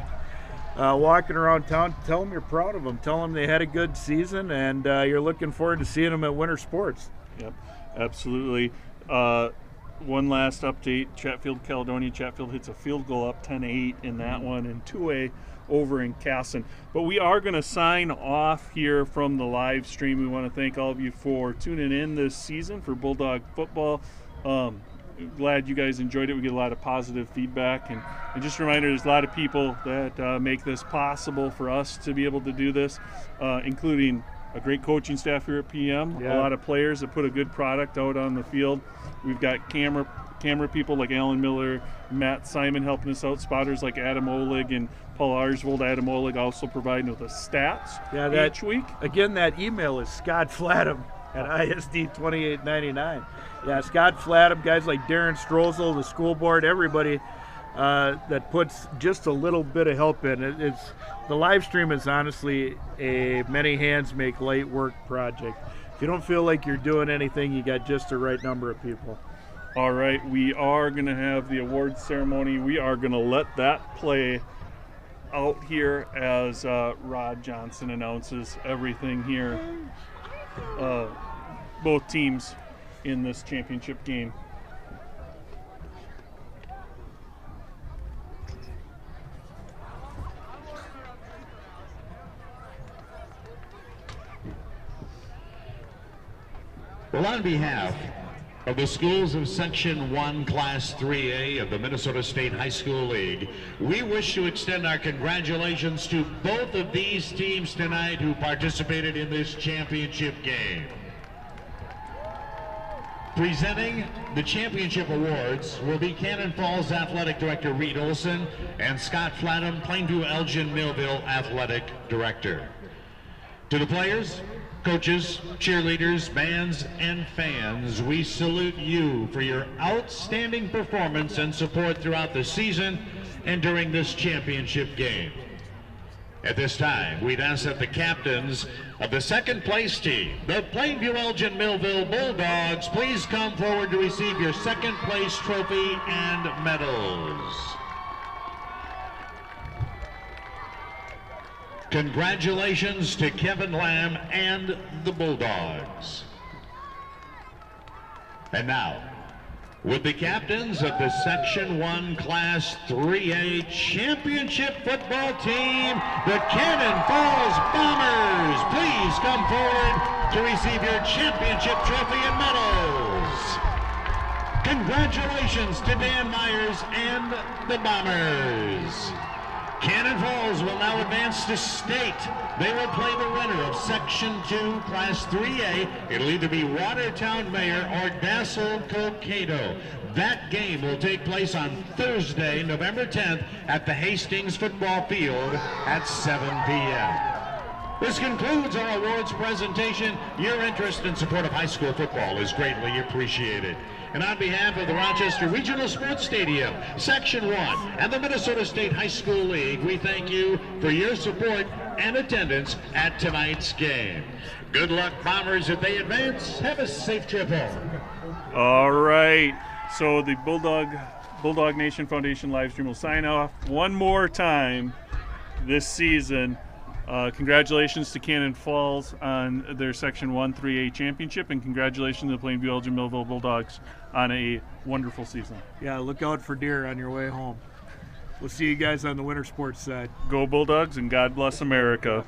walking around town, tell them you're proud of them. Tell them they had a good season, and you're looking forward to seeing them at winter sports. Yep, absolutely. One last update, Chatfield-Caledonia. Chatfield hits a field goal up 10-8 in that one, and 2-A over in Casson. But we are going to sign off here from the live stream. We want to thank all of you for tuning in this season for Bulldog football. Glad you guys enjoyed it. We get a lot of positive feedback. And just a reminder, there's a lot of people that make this possible for us to be able to do this, including a great coaching staff here at PM, a lot of players that put a good product out on the field. We've got camera people like Alan Miller, Matt Simon helping us out, spotters like Adam Olig and Paul Arsvold. Adam Olig also providing with the stats each week. Again, that email is Scott Flatham at ISD2899. Yeah, Scott Flatham, guys like Darren Strozel, the school board, everybody that puts just a little bit of help in. The live stream is honestly a many hands make light work project. If you don't feel like you're doing anything, you got just the right number of people. All right, we are going to have the awards ceremony. We are going to let that play out here as Rod Johnson announces everything here. Both teams in this championship game. Well, on behalf of the schools of Section 1, Class 3A of the Minnesota State High School League, we wish to extend our congratulations to both of these teams tonight who participated in this championship game. Presenting the championship awards will be Cannon Falls Athletic Director Reed Olson and Scott Flatham, Plainview Elgin Millville Athletic Director. To the players, coaches, cheerleaders, bands, and fans, we salute you for your outstanding performance and support throughout the season and during this championship game. At this time, we'd ask that the captains of the second place team, the Plainview Elgin Millville Bulldogs, please come forward to receive your second place trophy and medals. Congratulations to Kevin Lamb and the Bulldogs. And now, with the captains of the Section 1 Class 3A Championship football team, the Cannon Falls Bombers. Please come forward to receive your championship trophy and medals. Congratulations to Dan Myers and the Bombers. Cannon Falls will now advance to state. They will play the winner of Section 2, Class 3A. It'll either be Watertown Mayor or Dassel Cokato. That game will take place on Thursday, November 10th at the Hastings Football Field at 7 p.m. This concludes our awards presentation. Your interest and support of high school football is greatly appreciated. And on behalf of the Rochester Regional Sports Stadium, Section 1, and the Minnesota State High School League, we thank you for your support and attendance at tonight's game. Good luck, Bombers, if they advance. Have a safe trip home. All right. So the Bulldog Nation Foundation live stream will sign off one more time this season. Congratulations to Cannon Falls on their Section 1 3A championship, and congratulations to the Plainview Elgin Millville Bulldogs on a wonderful season. Yeah, look out for deer on your way home. We'll see you guys on the winter sports side. Go Bulldogs, and God bless America.